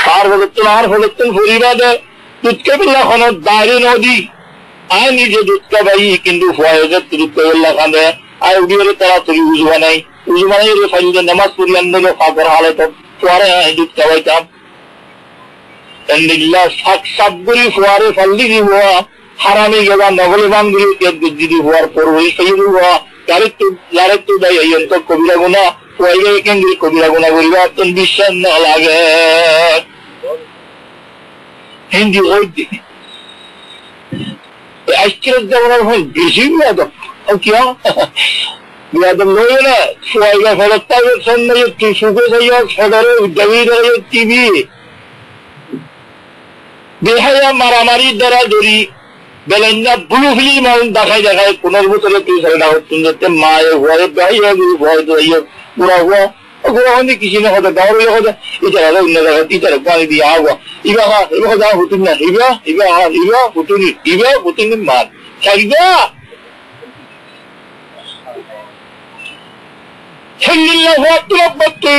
हार बोलते पूरी बात है तुझके बिल्ला खाना दायरे नदी आए नीचे दूध का भाई किंतु फुआएगा दूध का बिल्ला खाने आए उड़ी वाले तरह तुरी उजुआ नहीं ये फैले नमाज पूरी अंदर में खाकर हाले तो फुआरे हैं दूध का भाई काम अंदिल्ला सब बुरी फुआरे फल्ली दी हुआ हरामी गेजा नगलेमान गुरी के गुज्जी दी हुआ पर वही सही हुआ यारे तू दाई ये तो कबीरा गुना फुआएगा एक अंगली कबीरा गुना गुरी बात तुम बिशन न लागे हिंदी होती आश्चर्य जवान हो बेसी भी आता अब क्या बियादम लोग ना फुआएगा फलकता है संग ये टिशुके से ये फडरे दवी दरे टीवी बेहया मारामारी दरा दूरी बेलन्ना ब्लू फिल्म में दिखाई पुनर्भूतले तीसरे ना तुम जब माये हुआ है बेहया गुरु हुआ तो ये पूरा हुआ गुरु होने किसी ने होता गाँव में होता इधर अलग उन्हें लगा इधर पानी दिया हुआ इबा हाँ हुतुन ना इबा हुतुन मार क्या हिंदिल्ला हुआ तुम बत्ती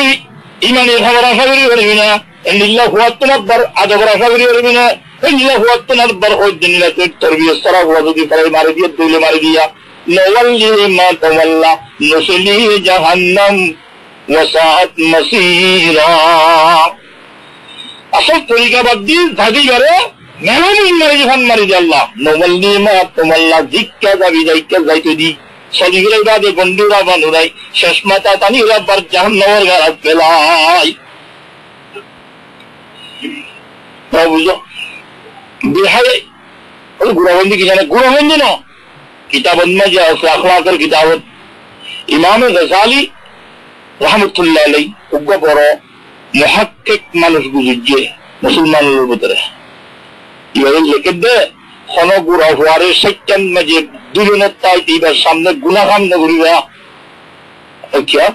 इमाने खबर आशा करी बरबिना हिंदिल्ला हुआ तुम बर आजबर आशा करी बरबिना हिंदिल्ला हुआ तुम बर हो जिन्ना तो तरबियत सरा हुआ तो दी फराई मार दिया दूले मार दिया नवल्ली मा तवल्ला नुसली जहन्नम वसात मसीरा असल तरीका बद्दी धादी करे मेहमानी मारी जहान मारी जल्ला नवल्ली मा तवल्ला जिक्का दाबी जाइक्का जाइतो दी सलीगरे बादे बंदूरा बनुराई शस्मता तानी रबर जहन्नम घर पेलाई तो बुझो बिहारे और गुरबंदी की जाने गुरबंदी ना किताबन में जो अखलाकर किताबत इमाम गजाली रहमतुल्लाह अलैहि उग्गा बरो मुहक्किक मानुष बुझे मुसलमान लोग बतरे ये लेकिन दे खनो गुरा हुआरे सच्चन में जे दुलनता इधर सामने गुनाहगान न गुरिया क्या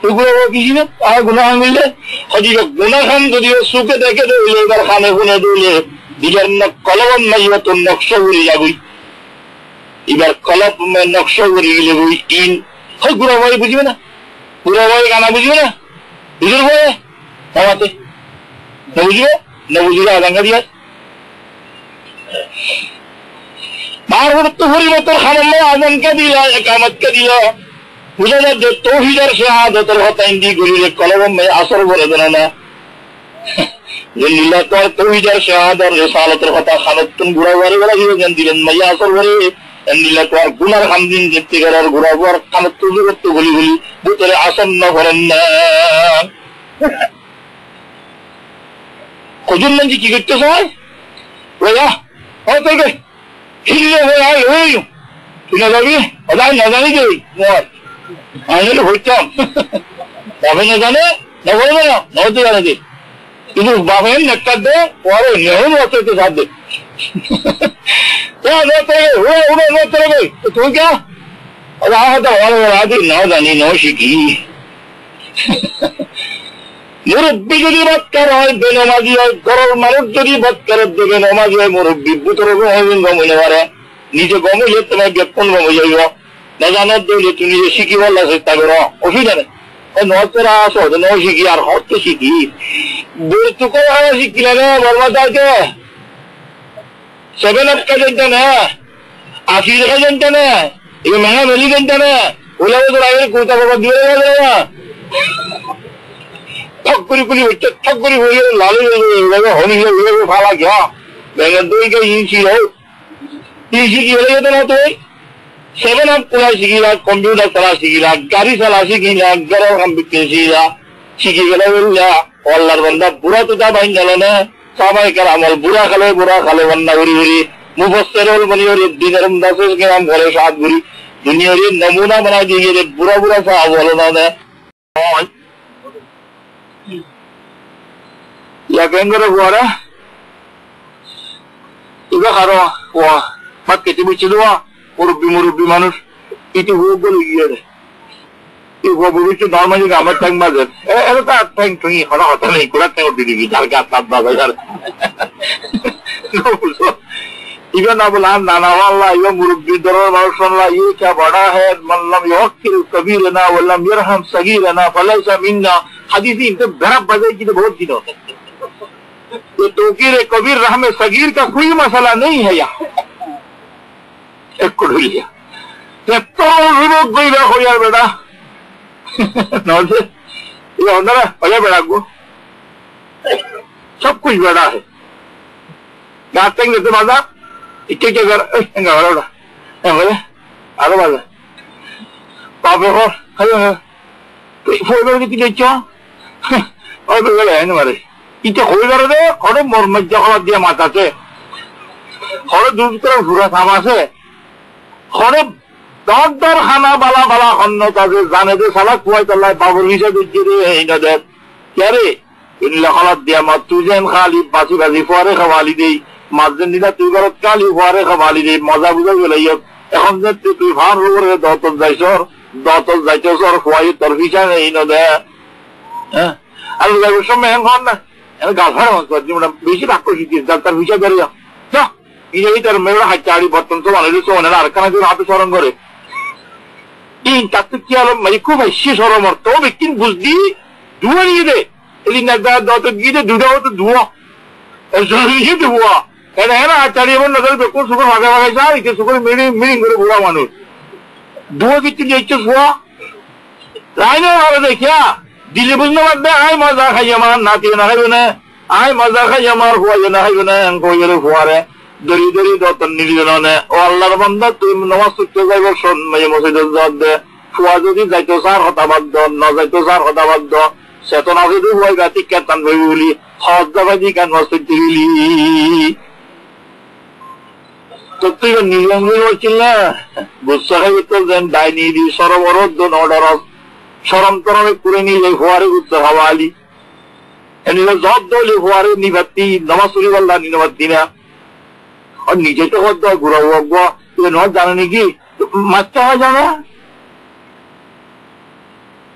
तो गुरा किसी ने आ गुनाह मिले हजी का गुनाहगान तो दियो सुके देखे तो ये बार खाने गुने दूले इधर न कलवन में ये तो नक्शा गुरी जागुई इधर कलब में नक्शा गुरी लगुई इन हर गुरा वाली बुझे ना गुरा वाली गाना बुझे ना बुझे हुए नवाते न बुझे आदंगा दिया তারপর তো পরিবর্তন খানাল্লাহ আজানকে দিল, একামতকে দিল, বুঝা যায় যে তৌহিদের শাহাদাতের কথা ইন্দি গরিরে কলম আসর বলে দেন না যে নীলা তো তৌহিদের শাহাদার রিসালাতের কথা খানতুন ঘুরা ঘরে ঘোরা দিবেন দিলেন মাইয়া আসর ঘরে নীলা তো আর গুনার খামদিন দেখতে গেল আর ঘুরা ঘর খানতু করতে গলি গলি ভিতরে আসন্ন করেন না। কজন মানুষ কি করতে চায় ওয়া তোর হিরে হয়ে আয় হই তুই না যাবি ওদাই না জানি যাই আমি হইতাম বাপে না জানে না বলবে না নতে জানে যে কিন্তু বাপের নেকটা দে পরে নেহন হতে সাথ দে তুই কে না জানি ন শিখি মুরব্বী যদি বৎকার হয় বেনমাজি হয়, ঘরের মানুষ যদি বৎকারের দেবে নমাজি হয়, মুরব্বী ভিতরে গমনে পারে, নিজে গমলে তোমার বেক্ষণ গমে যাইব না জানার দিলে তুমি নিজে শিখি বললা চেষ্টা করো, অসুবিধা নেই নরা আসো ন শিখি আর হত শিখি তোকে শিখিলে না বলবা তাকে 7 up का जनता ना आखिर का जनता ना ये महंगा मिली जनता ना बोला वो तो आगे कुर्ता को दिया जाएगा ठक्करी कुली बच्चे ठक्करी हो गए लाले लगे होने लगे वो फाला क्या बैंगन दो के इंची हो इंची की वाले तो ना तो 7 up पूरा सीखिला कंप्यूटर चला सीखिला गाड़ी चला सीखिला गरम हम बिकेसीला सीखी गया बोला अल्लाह बंदा बुरा तो था भाई चलो ना सामाई कर अमल बुरा खाले बंदा उरी उरी मुफस्सिरुल बनी और दिनर दासों के नाम बोले साथ बुरी दुनिया रे नमूना बना दिए रे बुरा बुरा सा बोलना है या केंद्र बुरा इधर करो वो बात कितनी भी चलवा मुरुब्बी मानुष इतनी वो बोल गया रे वो बोली तो नॉर्मली गामत टैंक मार ऐसा तो टैंक तो ही खड़ा होता नहीं कुड़ा टैंक उड़ दी डाल के आप बाबा यार इवन अब लान नाना वाला इवन मुरुब्बी दरों वाला ये क्या बड़ा है मतलब योकिल कबीर ना वल्लम यरहम सगीर ना फलैसा मिन्ना हदीसी इनसे बड़ा बजाई की तो बहुत दिन होते ये तोकीर कबीर रहम सगीर का कोई मसला नहीं है यहाँ एक कुड़िया ये तो विरोध कोई ना हो यार बेटा नौसे ये होना ना पहले बेटा को सब कुछ बड़ा है गाते हैं तो माता इक्के क्या कर ऐंगा वाला ऐंगा आगे बाज़ पापे हो हेलो तो फोन करके किधर चला और बेगले है ना मारे इतने खोल कर दे और मोर मज्जा खा दिया माता से और दूसरा पूरा सामा से और डॉक्टर खाना बाला बाला खाना ताज़े जाने दे साला कुआँ चला बाबूर विषय दूसरे दे इन्हें दे क्या रे इन लखालत दिया मत तुझे इन खाली बासी बासी फुआरे खवाली दे मार्जिन दिला तू करत काली फुआरे खवाली दे मजा बुझा गया ये এখন যে তুই ভার করে দতন যাইছর ফুয়াই তোর ভিসা নেই না দে হ্যাঁ আর লাগবে সময় এখন না এর গাফার মত যেমন বেশি রাখ করে দিস তার ভিসা করে যা যা এই তার মেয়েরা হাইচাড়ি বর্তন তো মানে সোনা আর কানা যে হাতে সরং করে এই তাতে কি আলো মানে খুব বেশি সরমর তো ব্যক্তি বুঝদি দুয়া নিয়ে দে এই না দত গিয়ে দুটা তো দুয়া এই জরুরি দুয়া এটা है ना आचार्य बन नजर पे कुछ सुकर भागा भागा जा इसे सुकर मीटिंग करे बुरा मानुष दुआ कितनी इच्छा हुआ राइने वाले देखिया दिल्ली बुझने मत बे आए मजा खाई मान नाती ना है बने आए मजा खाई मार हुआ ये ना है बने अंको ये लोग हुआ रे दरी दरी दो तन्नी ली ने और अल्लाह बंदा तुम नमाज सुच्चे जाए वो सुन मैं मस्जिद जात दे हुआ जो दी जाए तो सार होता बात दो ना जाए तो सार होता बात दो सेतो ना से दो हुआ गाती क्या तन्वी बोली हाथ दबाई का मस्जिद दिल्ली तो তুই নিয়ম হচ্ছিল না গুচ্ছা খাই তো যেন ডাইনি দি সরবরদ অর্ডার সরম তরমে করে নিয়ে হওয়ারে গুচ্ছা হওয়া আলি এনে জব দলি হওয়ারে নিবাতি নমাসুরি বললা নিবাতি না আর নিজে তো হদ ঘুরাবো আব্বা তুই ন জানে নাকি মাছটা হয় জানে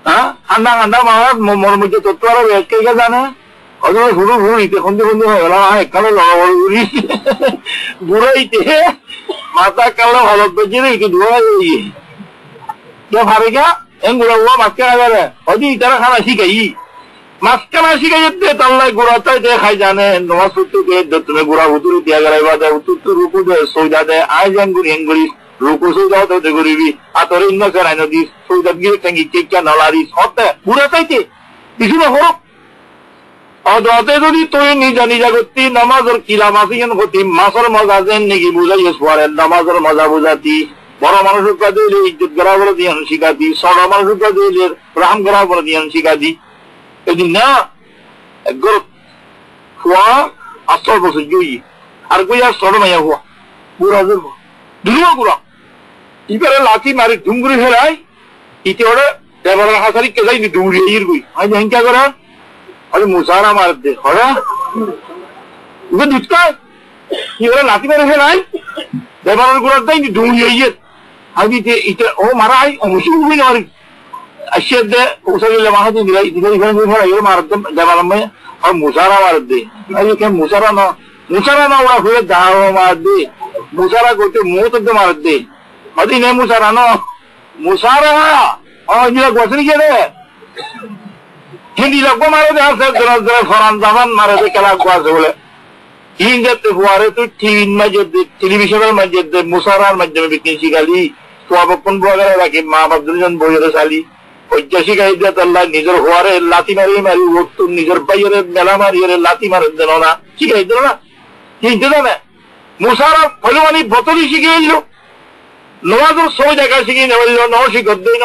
হ্যাঁ আন্ডা আন্ডা মার মোর মধ্যে তো তোর একে জানে অথবা শুরু ঘুরিতে খন্দি খন্দি হয়ে গেল এখানে লড়াবড় ঘুরি ঘুরাইতে মাথা কালো ভালো বেঁচে রে কি ধোয়া যাই কে ভাবে গা এম ঘুরা হুয়া মাছকে আগে অদি তারা খানা শিখাই মাঝখানে শিখাইতে তাল্লাই গোড়া তাই খাই জানে নমাজ পড়তে তুমি গোড়া হুতুরি দিয়া গেলাইবা দেয় উত্তর রুকু দেয় সৌদা দেয় আয় জাঙ্গুরি হেঙ্গুরি রুকু সৌদা হতে করিবি আতর ইন্ন কেরাই নদী সৌদা গিয়ে টাঙ্গি কেকা নলারি সব দেয় গোড়া চাইতে কিছু না হোক অদতে যদি তুই নিজা নিজা করতি নামাজের কিলা মাসিকেন করতি মাসের মজা যেন নাকি বুঝাইস পরে নামাজের মজা বুঝাতি বড় মানুষের কাছে ইজ্জত করা বলে দিয়ে শিখাতি ছোট মানুষের কাছে রাম করা বলে দিয়ে শিখাতি এদিন না একগর হওয়া 8 বছর জয়ী আর কই আর ছোট মাইয়া হওয়া বুড়া যাবো দুনিয়া বুড়া ইবারে লাঠি মারি ডুঙ্গুরি ফেলাই ইতে ওরা দেবরার হাসারি কে যাইনি ডুঙ্গুরি ইর গই আই হেঙ্কা করা আরে মুসারা মার দে হরা উগে দুটকা ইবারে লাঠি মারি ফেলাই দেবরার গুড়া যাইনি ডুঙ্গুরি ইর আমি ইতে ও মারাই অমুসি উবি না अशद उसले वहां से इधर मार देवाल में और मुसारा मार दे अरे क्या मुसारा ना उड़ा हुए दाव मार दे मुसारा को मुंह तक मार दे अभी नहीं मुसारा ना मुसारा और ये गोसरी के रे हिंदी लगो मारे दे हर जरा जरा फरान दामन मारे दे कला गुआ से बोले हिंदे तो हुआरे तो टीवी में जो टेलीविजन में जो मुसारा में जो बिकनी गाली तो अब अपन वगैरह रखे माँ बाप दुनिया बोझे साली শিখাইদাল্লাহ নিজের হওয়ারে লাতি মারি মারি ওর নিজের বাইরে মেলা মারি লাতি মারেন দিল না শিখাই দিল না চিনতে না মুসারা ফলমানি বতরি শিখে এল নমাজের সব জায়গা শিখে নেবল ন শিখত দিন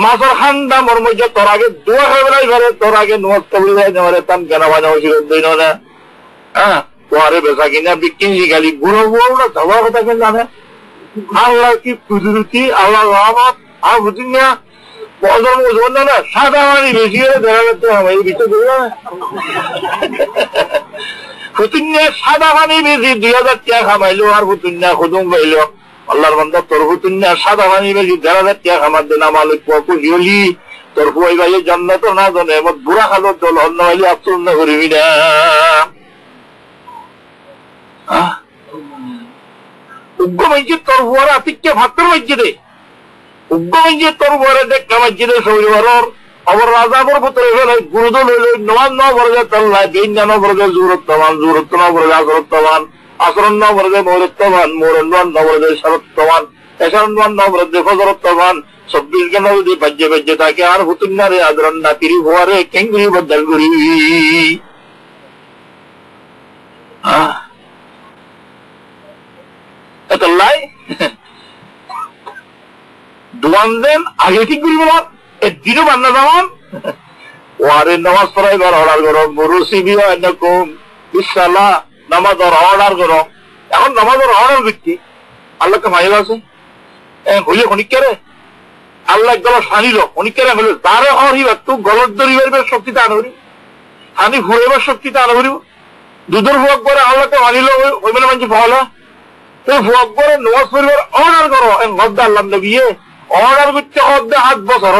মাসের খান্দা মোর মধ্যে তোর আগে দোয়া খাই বেলাই ঘরে তোর আগে নমাজ কবুল যায় নেওয়ারে তাম কেনা বাজাও শিখত দিন না হ্যাঁ তোয়ারে বেচা কিনা বিক্রি শিখালি বুড়ো বুড়ো না ধবা কথা কেন জানে আল্লাহ কি কুদরতি আল্লাহ রহমত আর বুঝিন না সাদা পানি বেশি করে ধরা করতে হবে এই বিষয় ফুতুন্যা সাদা পানি বেশি 2000 টাকা খামাইলো আর ফুতুন্যা খুদুম পাইলো আল্লাহর বান্দা তোর ফুতুন্যা সাদা পানি বেশি 1000 টাকা খামার দেনা মালিক খুশি হলি তোর ফুয়াই ভাই জান্নাত না জানে এমন বুড়া খালো দল অন্য হইলে আফসোস না করবি না উগ্র মাইছে তোর ফুয়ারা আতিককে ভাত্তর মাইছে দে উগ্রমঞ্জে তোর বরে দেখা মাইছে সৌরিবারর অবর রাজাবর পুত্রে ফেলে গুরুদল হইল নমান ন বরজে তল্লা বেইন ন বরজে জুরত্তমান জুরত্ত ন বরজে আসরত্তমান আসরন ন বরজে মৌরত্তমান মৌরন ন বরজে শরত্তমান এশারন ন বরজে ফজরত্তমান 26 জন যদি বাজ্যে বাজ্যে থাকে আর হুতুন্নারে আদরন না পিরি হওয়ারে কেঙ্গুরি বদল করি এতলাই দোয়ান দেন আগে ঠিক করি বলার একদিনও বান্না যাওয়ান ওয়ারে নামাজ পড়াইবার অর্ডার করো মুরুসিবিও এরকম ইনশাআল্লাহ নামাজের অর্ডার করো এখন নামাজের অর্ডার ব্যক্তি আল্লাহকে মাইল আছে হইলে খনিকারে আল্লাহ গলা সানিল খনিকারে হইল তারে হরিব তো গলত ধরিবার শক্তিটা আনবি হানি ঘুরাইবার শক্তিটা আনবি দুধের ভোগ করে আল্লাহকে মানিল ওই মানে মানছি ভালো তো ভোগ করে নামাজ পড়িবার অর্ডার করো গদ্দা আল্লাহ নবিয়ে অর্ডার করতে হবে 7 বছর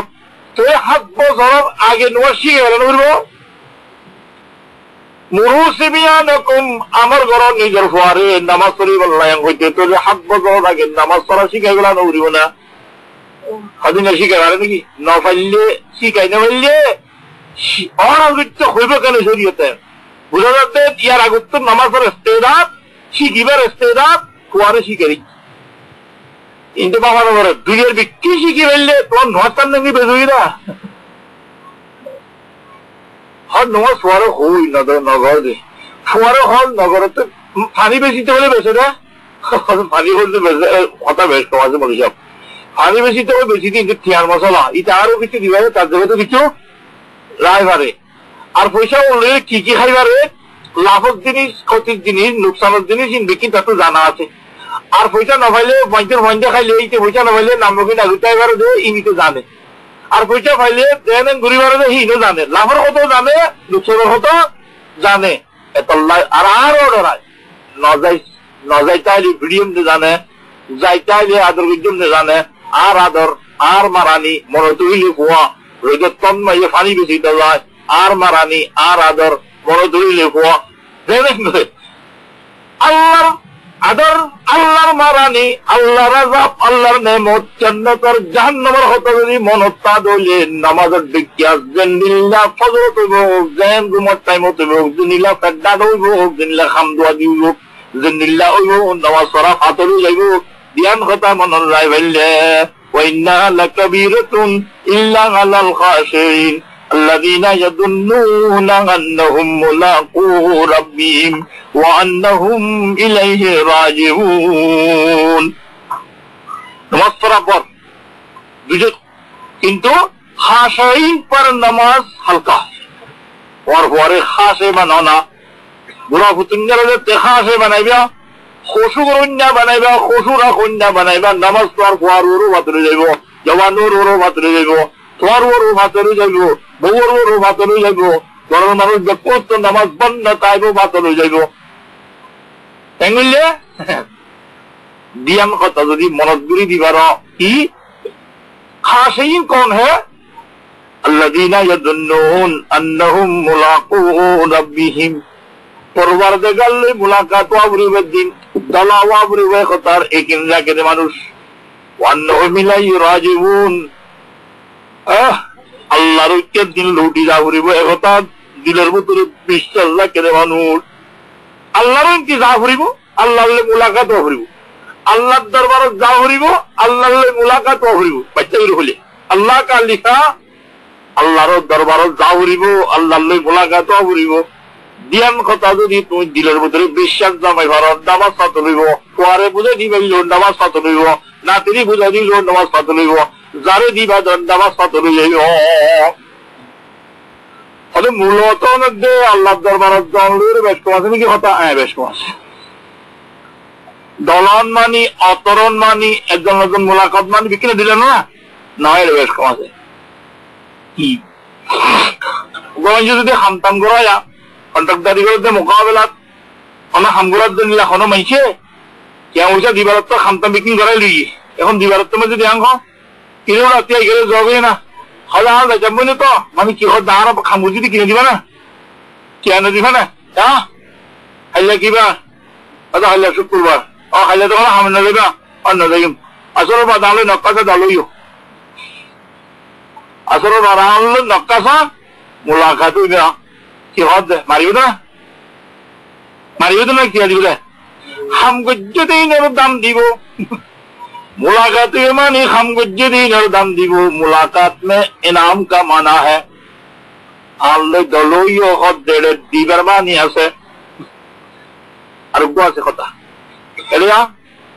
তো 7 বছর আগে নোয়া শিখে গেলেন বলবো মুরুসিবিয়ানকুম আমার ঘর নিজের ফুয়ারে নামাজ পড়িবার লায়ক হইতে তো 7 বছর আগে নামাজ পড়া শিখে গেল না উড়িব না হাদিনা শিখে গেল নাকি না পাইলে শিখাই না পাইলে অর্ডার করতে হইব কেন শরীয়তে বুঝা যাচ্ছে ইয়ার আগত তো নামাজের ইস্তেদাত শিখিবার ইস্তেদাত ফুয়ারে শিখে কিন্তু বাবার ঘরে দুইয়ের বিক্রি শিখি ফেললে তোমার নটার নাকি বেজুই না হর নমাজ ফুয়ারে হই নগর দে ফুয়ারে হল নগরে তো পানি বেশিতে হলে বেছে না পানি বলতে বেশি কথা বেশ সমাজে বলি সব পানি বেশিতে হলে বেশি কিন্তু টিয়ার মশলা এটা আরো কিছু দিবারে তার জন্য তো কিছু রায় পারে আর পয়সা বললে কি কি খাইবারে লাভের জিনিস ক্ষতির জিনিস নুকসানের জিনিস বিক্রি তা তো জানা আছে আর পয়সা না পাইলে পঞ্চের পঞ্চা খাইলে এইতে পয়সা না পাইলে নামকি নাগুতাইবার দে ইনি তো জানে আর পয়সা পাইলে দেন ঘুরিবার দে হিনো জানে লাভের কত জানে নুকসানের কত জানে এতল্লাই আর আরো ডরায় নজাই তাইলে ভিডিওম জানে যাই তাইলে আদর বিদ্যুম জানে আর আদর আর মারানি মনে তুইলে কুয়া রোজের তন্ময়ে ফানি বেশি যায় আর মারানি আর আদর মনে তুইলে কুয়া দেখেন আল্লাহর আদর আল্লাহর মারানি আল্লাহর আযাব আল্লাহর নেমত জান্নাতর জাহান্নামের হতে যদি মনতা দইলে নামাজের বিজ্ঞাস জিল্লাহ ফজরত হইব জেন গুমত টাইম হইব জিল্লাহ ফেডা হইব জিল্লাহ খামদুয়া দিব জিল্লাহ হইব নামাজ সরা ফাতরু যাইব ধ্যান কথা মনর রায় ভাইলে ওয়া ইন্না লাকাবীরাতুন ইল্লা আলাল খাশিন الذين يظنون أنهم ملاقو ربهم وأنهم إليه راجعون نماز পড়ার পর দুজন কিন্তু খাশাইন পর নামাজ হালকা और পরে খাশে বানানা বুড়া ফুতুঙ্গারে তে খাশে বানাইবা খুশু করুন্না বানাইবা খুশু রাখুন্না বানাইবা নামাজ পড়ার পর ওরও বাতরে যাইব জওয়ানোর ওরও বাতরে যাইব তোর ওরও বাতরে যাইব বউর ওরও বাতরে যাইব ঘরের মানুষ দেখো নামাজ বন্ধ তাইব বাতরে যাইব এগুলো দিয়ান কথা যদি মনত গুলি দিবার কি খাশিন কোন হে আল্লাযীনা ইয়াযুন্নুন আন্নাহুম মুলাকু রাব্বিহিম পরওয়ারদিগার লই মুলাকাত ওয়াবরিবের দিন দলাওয়া বরিবে কথার একিন রাখে মানুষ ওয়ান্নাহুম ইলাইহি রাজিউন আল্লাহর ঐক্যের দিন লুটি যা করিব একথা দিলের ভিতরে বিশ্বাস রাখে মানুষ আল্লাহর কি যা করিব আল্লাহর মুলাকাত করিব আল্লাহর দরবারে যা করিব আল্লাহর মুলাকাত করিব বাচ্চা হলে আল্লাহ কা লিখা আল্লাহর দরবারে যা করিব আল্লাহর মুলাকাত করিব দিয়ান কথা যদি তুমি দিলের ভিতরে বিশ্বাস জমাই ভার নামাজ পড়তে হইব পরে বুঝে দিবেন নামাজ পড়তে হইব না তিনি বুঝে দিল নামাজ পড়তে হইব যারে দিবা নামাজ পড়তে হইব তাহলে মূলত মধ্যে আল্লাহর দরবারে জনলের বেশ কম আছে নাকি কথা বেশ কম আছে দলন মানি অতরণ মানি একজন একজন মোলাকাত মানি বিক্রি দিলেন না নয় বেশ কম আছে কি যদি হামতাম করা কন্ট্রাক্টারি করতে মোকাবেলাত অনেক হামগুলার জন্য এখনো মাইছে কেউ ওইটা দিবারত্ব খামতাম বিক্রি করাই লুই এখন দিবারত্ব মাঝে দিয়াঙ্গ কিনে রাত্রি গেলে যাবে না হলে আর যাবো না তো মানে কি দাঁড়া খামু যদি কিনে দিবা না কেন দিবা না হ্যাঁ হাইলে কিবা আচ্ছা হাইলে শুক্রবার হাইলে তো হাম না দেবা অন্য দেখিম আসলে বা দাঁড়ালে নক্কাশা দাঁড়াইও আসলে দাঁড়ালে নক্কাশা মোলাকাত হইবে না কি হদ মারিব না কি দিব খামগজ্য দিনের দাম দিব मुलाकात मानी खामगज्ज दिनर दाम দিব मुलाकात में इनाम का माना है आल्ले दलोइयो हद देड़े दिबर मानी আছে আর গো আছে কথা এলিয়া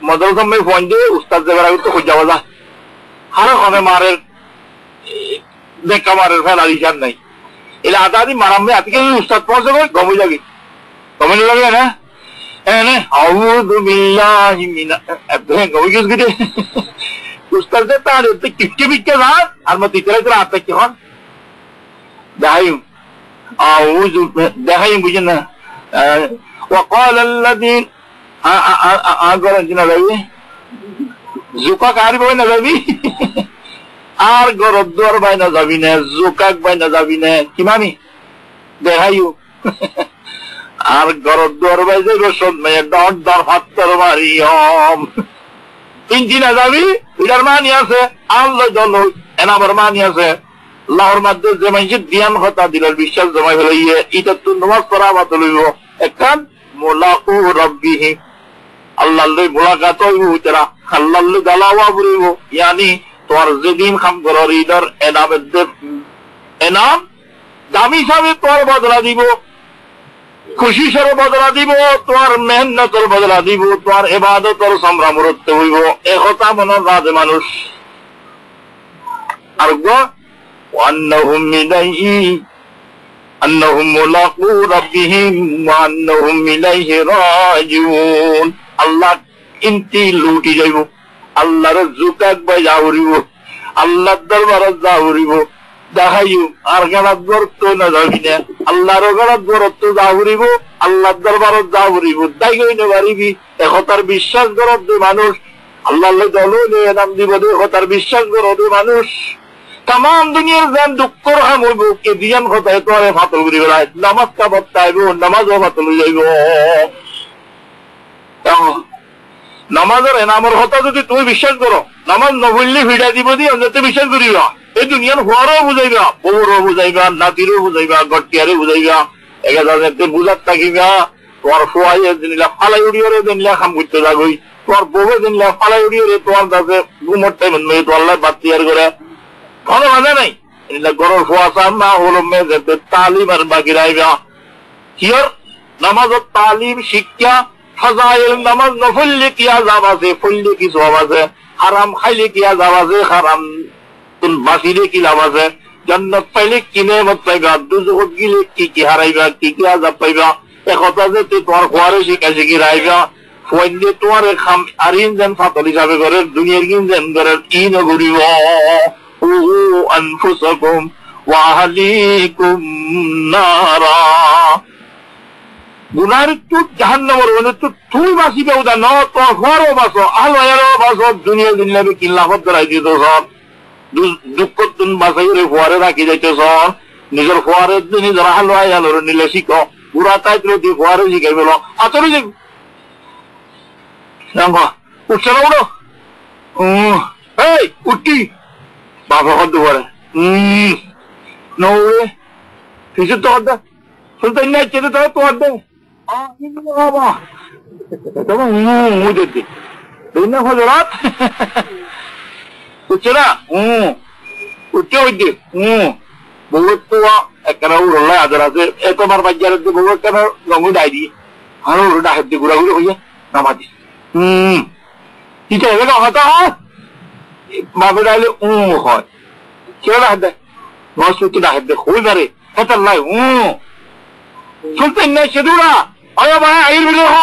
মাদ্রাসা মে ফোন দিয়ে উস্তাদ দেবার আগে তো খুঁজা যায় আর কোনে মারে দেখা মারে ফেলা দিশান নাই এলা আদাদি মারামে আজকে উস্তাদ পৌঁছে গো গমে যাবি গমে লাগে না এনে আউযু বিল্লাহি মিনা আপনি গমে গিয়ে উস্তাদ দে তার তো কিটকে বিকে না আর মত ইতরা আপনি কি হন দাইম আউযু দাইম বুঝেন না وقال الذين আগরা জিনা লাগবে জুকা কারি বই না যাবি আর গরদ্দর বাইনা যাবি না জুকাক বাইনা যাবি না কি মানি দেখাইও আর গরদ্দর বাইজে রসদ মেয়ে ডট ডর হাত্তর মারিয়ম তিনটি না যাবি এটার মানি আছে আল্লাহ জল এনাবার মানি আছে আল্লাহর মধ্যে যে মানুষ ধ্যান কথা দিলের বিশ্বাস জমাই ফেলাইয়ে এটা তো নামাজ পড়া বাত লইব একখান মুলাকু রাব্বিহি আল্লাহর মুলাকাত হইব তারা আল্লাহর গালাওয়া বলিব ইয়ানি তোর যেদিন কাম করার ইদার এনাম দামি হিসাবে তোর বদলা দিব খুশি সরে বদলা দিব তোর মেহনতর বদলা দিব তোর ইবাদতর সম্রামরত্ব হইব একথা মনের রাজে মানুষ আর গো ওয়ান্নাহুম ইলাইহি أنهم ملاقو ربهم وأنهم إليه راجعون الله انتي لوٹی جائبو الله رزقك بجاوریبو الله دربار جاوریبو দেখাইও আর গলাত গর্ত না যাবিনা আল্লাহর গলাত গর্ত যাওরিবো আল্লাহর দরবারে যাওরিবো তাই কইনে পারিবি একতার বিশ্বাস করত মানুষ আল্লাহর দললে নাম দিব একতার বিশ্বাস করত মানুষ तमाम दुनिया जान दुख हम के दियन होता है तो फातल करी बेला नमाज का बत्ता है वो नमाज वो फातल हो जाएगो নামাজের এনামর কথা যদি তুমি বিশ্বাস করো, নামাজ নবল্লি ভিড়া দিব দিয়ে অন্যতে বিশ্বাস করিবা। এই দুনিয়ার হওয়ারও বুঝাইবা, বউরও বুঝাইবা, নাতিরও বুঝাইবা, গটিয়ারে বুঝাইবা, একে বুঝার থাকিবা। তোমার ফোয়াই দিনিলা ফালাই উড়িয়ে দিনিলা খাম করতে যাগই, তোমার বউয়ে দিনিলা ফালাই উড়িয়ে তোমার কাছে ঘুমোর টাইম নয় তোমার বাতিয়ার করে ভালো বাজে নাই। গরর ফোয়া চার না হলো মেয়েদের তালিম আর বাকি রাইবা। কিয়র নামাজের তালিম শিক্ষা ফাজাইল, নামাজ নফললে কি আযাব আছে, ফললে কি সওয়াব আছে, হারাম খাইলে কি আযাব আছে, হারাম তুন বাঁচিলে কি লাভ আছে, জান্নাত পাইলে কি নেমত পাইবা, দুজখত গিলে কি কি হারাইবা, কি কি আযাব পাইবা, একথা যে তোমার খোয়ারে শিখা শিখি রাইবা। ফইলে তোমার খাম আরিন যেন ফাতল হিসাবে করে দুনিয়ার কিন যেন করে ই নগরিব। আনফুসাকুম ওয়া আহলিকুম নারা, গুনার তো জাহান্নামের মানে তো তুমি বাঁচিবে ওটা ন, তোমার ঘরও বাঁচো, আহলায়ারও বাঁচো, দুনিয়া দুনিয়াবে কি লাভত ধরাই দিত সব দুঃখ তুমি বাঁচাই রে ফোয়ারে রাখি যাইতেছ। নিজের ফোয়ারে নিজের আহলায়ার নিলে শিখো, বুড়া তাইত্র দিয়ে ফোয়ারে শিখাই পেল আচরি যে উঠছে না উঠো। এই উঠি বাবা কত পারে নৌড়ে কিছু তো দে শুনতে নাই চেতে তো তোমার দে বাবা তোমার দেখি না হজরাত উঠছে না উঠছে ওই দে বহু তো একটা উড়লাই আদার আছে এ তোমার বাজারে বহু একটা রঙ ডাই দিয়ে আরো ডাকের দিয়ে ঘুরাঘুরি হইয়া নামা দি কি চাই কথা হয় বাবা ডাইলে হয় কে ডাক দেয় নষ্ট ডাক দেয় হই পারে হেতার লাই সুলতান নাই সেদুরা আয় ভাই আইর বিলে হ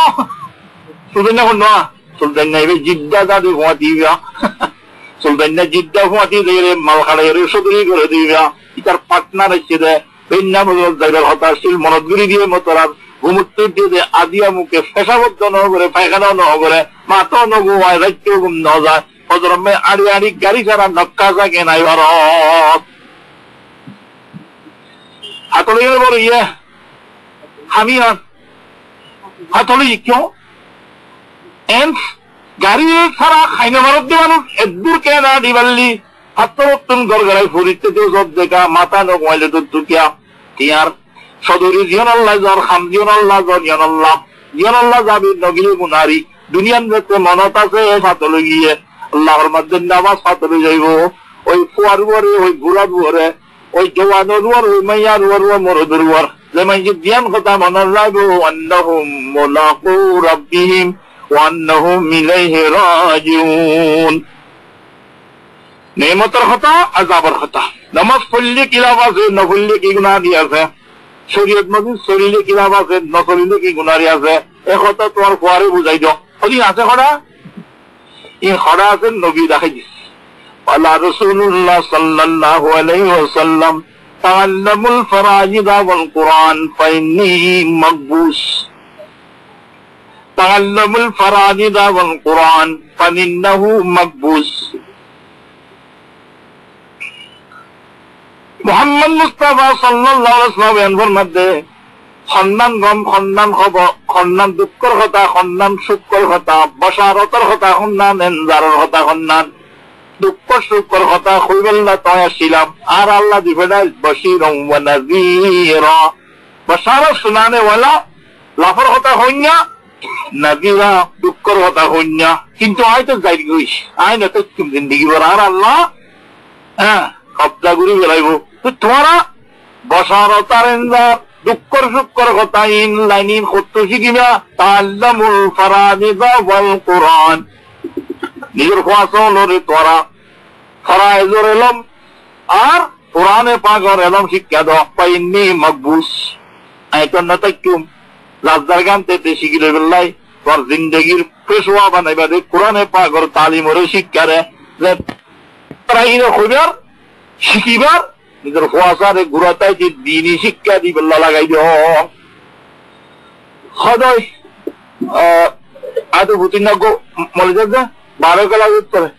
সুলতান না কোন না সুলতান নাই জিদ্দা দাদি ঘুমা দিবা সুলতান না জিদ্দা ঘুমা দিয়ে রে মাল খাড়াই রে সদরি করে দিবা ইতার পার্টনার এসে দেয় বেন্না মজল জায়গার হতাশীল মনদগুরি দিয়ে মতরার ঘুমুত্তর দিয়ে আদিয়া মুখে ফেসাবদ্ধ ন করে পায়খানাও ন করে মাথাও ন ঘুমায় রাজ্য ঘুম ন যায় হজরমে আড়ি আড়ি গাড়ি ছাড়া নক্কা জাগে নাই ভারত হাতলে বড় ইয়ে আমি হাতলে কেউ এন গাড়ি ছাড়া খাইনে ভারত দিয়ে মানুষ এদূর কেনা দিবাল্লি আত্মরক্ষণ ঘর গড়াই ফুরিতে তো সব দেখা মাথা নঘুমাইলে তো তুকিয়া তিয়ার সদরি জিয়ন আল্লাহ জ্বর খাম জিয়ন আল্লাহ জ্বর জিয়ন আল্লাহ যাবি নগিলে গুনারি দুনিয়ার যাতে মনত আছে ফাতলে গিয়ে আল্লাহর মধ্যে নামাজ ফাতলে যাইব ওই ফুয়ার উয়ারে ওই বুড়ার উয়ারে ওই জওয়ানোর উয়ার ওই মাইয়ার উয়ার ওয়ার মরদের উয়ার যে মাইকে জ্ঞান কথা মনে রাখবো আন্নাহুম মুলাকু রাব্বিহিম ওয়া আন্নাহুম ইলাইহি রাজিউন। নেমতের কথা আযাবের কথা, নামাজ পড়লে কি লাভ আছে, না পড়লে কি গুনাহ দিয়ে আছে, শরীয়ত মতে চলিলে কি লাভ আছে, না চলিলে কি গুনাহ আছে, এই কথা তোমার কোয়ারে বুঝাই দাও। ওই আছে খড়া এই খড়া আছে নবী দেখাই দিচ্ছে আল্লাহ রাসূলুল্লাহ সাল্লাল্লাহু আলাইহি ওয়াসাল্লাম তাআল্লামুল ফারাইদ ওয়াল কুরআন ফাইন্নী মাকবুস তাআল্লামুল ফারাইদ ওয়াল কুরআন ফাইন্নাহু মাকবুস। মুহাম্মদ মুস্তাফা সাল্লাল্লাহু আলাইহি ওয়াসাল্লামের মধ্যে সন্ধান গম সন্ধান হব সন্ধান দুঃখর কথা সন্ধান সুখর কথা বসারতর কথা সন্ধান এনজারের কথা সন্ধান দুঃখ সুখর কথা হইবেল্লা তয় আসছিলাম আর আল্লাহ দিবেন বশীরুম ওয়া নাযীরা বসারত শুনানে ওয়ালা লাফর কথা হইনা নাযীরা দুঃখর কথা হইনা কিন্তু আইতো যাই গইস আই না তো জিন্দেগি ভর আর আল্লাহ কবজা গুরি বেলাইব তো তোমারা বসারতার এনজার দুঃখর সুখর কথা ইন লাইনিন সত্য শিখিবা তাআল্লামুল ফারাইদ ওয়াল কুরআন নিজের খোয়াশরে তোরা ফরাইজর এলম আর কোরআনে পাকের এলম শিক্ষা দাও পাইনি মাকবুস আইতন না তাকুম লাজদার গানতে শিখিলে বেলাই তোর জিন্দেগির পেশোয়া বানাইবা দে কোরআনে পাকের তালিমরে শিক্ষারে যে তারাইরে হইবার শিখিবার নিজের খোয়াশারে ঘুরাতাই যে দিনই শিক্ষা দিবেল্লা লাগাই দিও সদয় আদৌ ভুতিন না গো মলে যা 12 কালা উত্তরে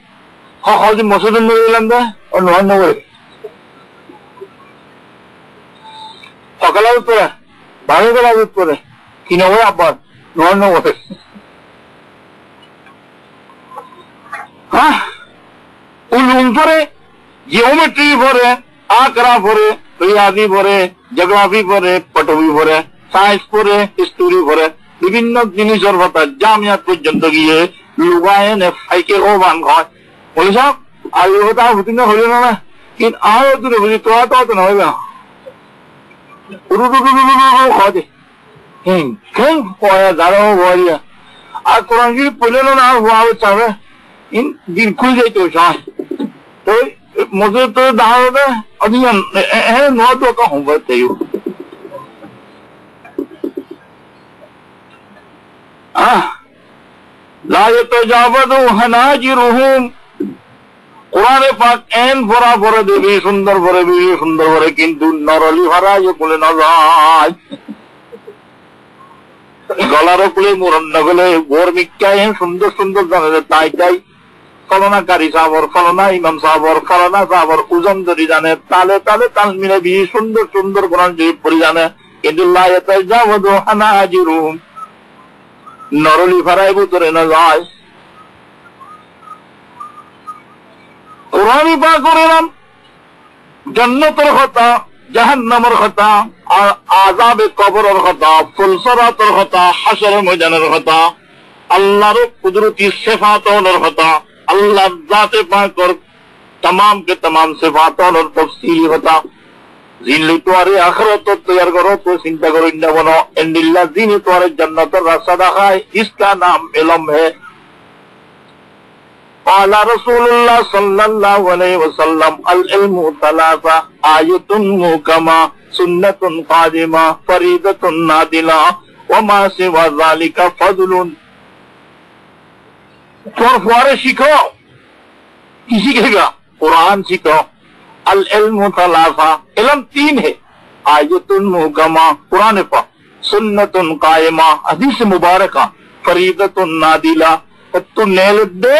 হজি মসুদুল নইলাম দে ও নয় নয় সকালে উত্তরে 12 কালা উত্তরে কি নয় আবার নয় নয় হ্যাঁ, উলুম পড়ে, জিওমেট্রি পড়ে, আঁকড়া পড়ে, রিয়াজি পড়ে, জিওগ্রাফি পড়ে, পটবি পড়ে, সায়েন্স পড়ে, হিস্টোরি পড়ে, বিভিন্ন জিনিসের কথা জামিয়াত পর্যন্ত গিয়ে লুগায়নে ফাইকে বান হয়। বলি সব আর কথা হুতিন হইল না, কিন্তু আরো দূরে বুঝি তোরা তো না হইবে খাওয়াতে দাঁড়াও বলিয়া আর কোরআন যদি পড়লে না হওয়া চাবে দিন খুল যাইতো সময় তো মজুর তো দাঁড়াবে অধিকান নয় তো হোমবার তাই لا يتجاوز حناجرهم কোরআনে পাক এন ভরা ভরে দেবী সুন্দর ভরে বিবি সুন্দর ভরে কিন্তু নরলি ভরা বলে না যায় গলার কুলে মুরন্ন গলে গোর মিক্কায় সুন্দর সুন্দর জানে তাই তাই ফলনাকারী সাবর ফলনা ইমাম সাবর ফলনা সাবর ওজন ধরি জানে তালে তালে তাল মিলে বি সুন্দর সুন্দর কোরআন শরীফ পড়ি জানে কিন্তু লা ইয়াতাজাওয়াজু হানাজিরুহুম নরলি ভরায় ভিতরে না যায় কোরআনই পাক করিলাম জান্নাতের কথা জাহান্নামের কথা আর আযাবে কবরের কথা ফুলসরাতের কথা হাশরের ময়দানের কথা আল্লাহর কুদরতি সিফাতের কথা আল্লাহর জাতে পাকের तमाम के तमाम सिफातों और तफसीली কথা জিনলি তোরে আখিরাত তৈয়ার করো তো চিন্তা করো না বনো ইন্দিল্লাহ জিন তোরে জান্নাতের রাস্তা দেখায় इसका नाम इल्म है قال رسول الله صلى الله عليه وسلم العلم ثلاثة آية محكمة سنة قادمة فريضة نادلة وما سوى ذلك فضل फुआरे सीखो किसी कहेगा कुरान सीखो अल इल्म थलासा इल्म तीन है आयतुन मुहकमा कुरान पर सुन्नतुन कायमा हदीस मुबारका फरीदतुन नादिला तू नेल दे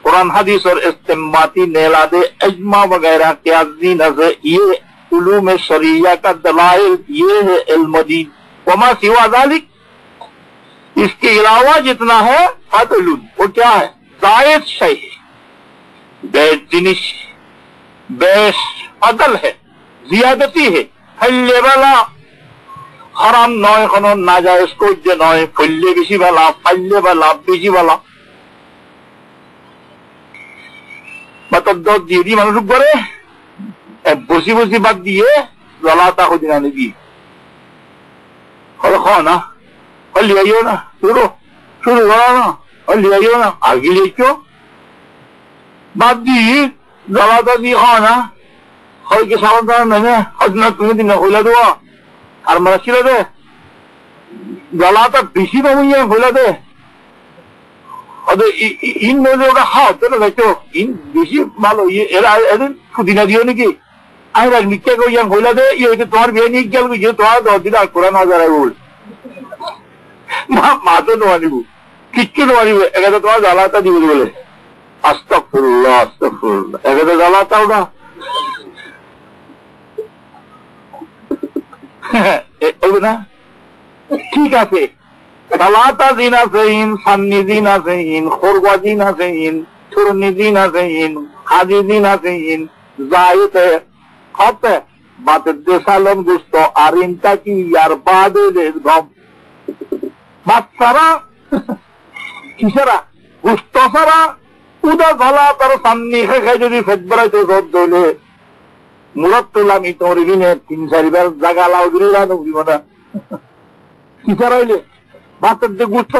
कुरान हदीस और इस्तिंबाती नेला दे इज्मा वगैरह के अजीना से ये उलूम शरिया का दलाइल ये है इल्म दीन वमा सिवा जालिक इसके अलावा जितना है फदलुन वो क्या है जायद शय है बेश जिनिस बेश अदल है जियादती है हल्ले वाला हराम नय कोनो नाजायज कोज्जे नय फल्ले बेশি वाला फल्ले वाला बेশি वाला मतलब दो दीदी মানুষ করে বসি বসি বাদ দিয়ে জ্বালাতা খুঁজে না নিবি হলো খাও না হলি আইও না শুরু শুরু করো না হলি আইও না আগে লিখো বাদ দিয়ে জ্বালাতা দিয়ে খাও না হয়কে সাবধান না হজনা তুমি দিন হইলা দেওয়া আর মানে ছিল দে জ্বালাতা বেশি কমিয়ে হইলা দে ইন ওটা খাও তো না দেখো ইন বেশি ভালো এরা এদিন পুদিনা দিও নাকি আমি রাখ মিথ্যা কইয়া হইলা দে ইয়ে তোমার বিয়ে নিয়ে গেল যে তোমার 10 দিন আর কোরআন হাজার বল মা তো নোয়ানিব কিচ্ছু নোয়ানিব এখানে তোমার জ্বালাতা দিব বলে আস্তাগফিরুল্লাহ আস্তাগফিরুল্লাহ এখানে জ্বালাতাও না না ঠিক আছে সালাতা জিনা সেইন সান্নি জিনা সেইন খোরবা জিনা সেইন ছুরনি জিনা সেইন হাজি জিনা সেইন জায়েতে হতে বাতের দেশালম গুস্ত আর ইনটা কি আর বাদে গম বাচ্চারা কিসেরা গুস্ত সারা উদা গলা তার সান্নি খেয়ে যদি ফেট বেড়াইতে সব দইলে মুরত তুলাম ই তোর দিনে 3-4 বার জাগা লাউ দিলে না কিসারাইলে বাতের যে গুস্ত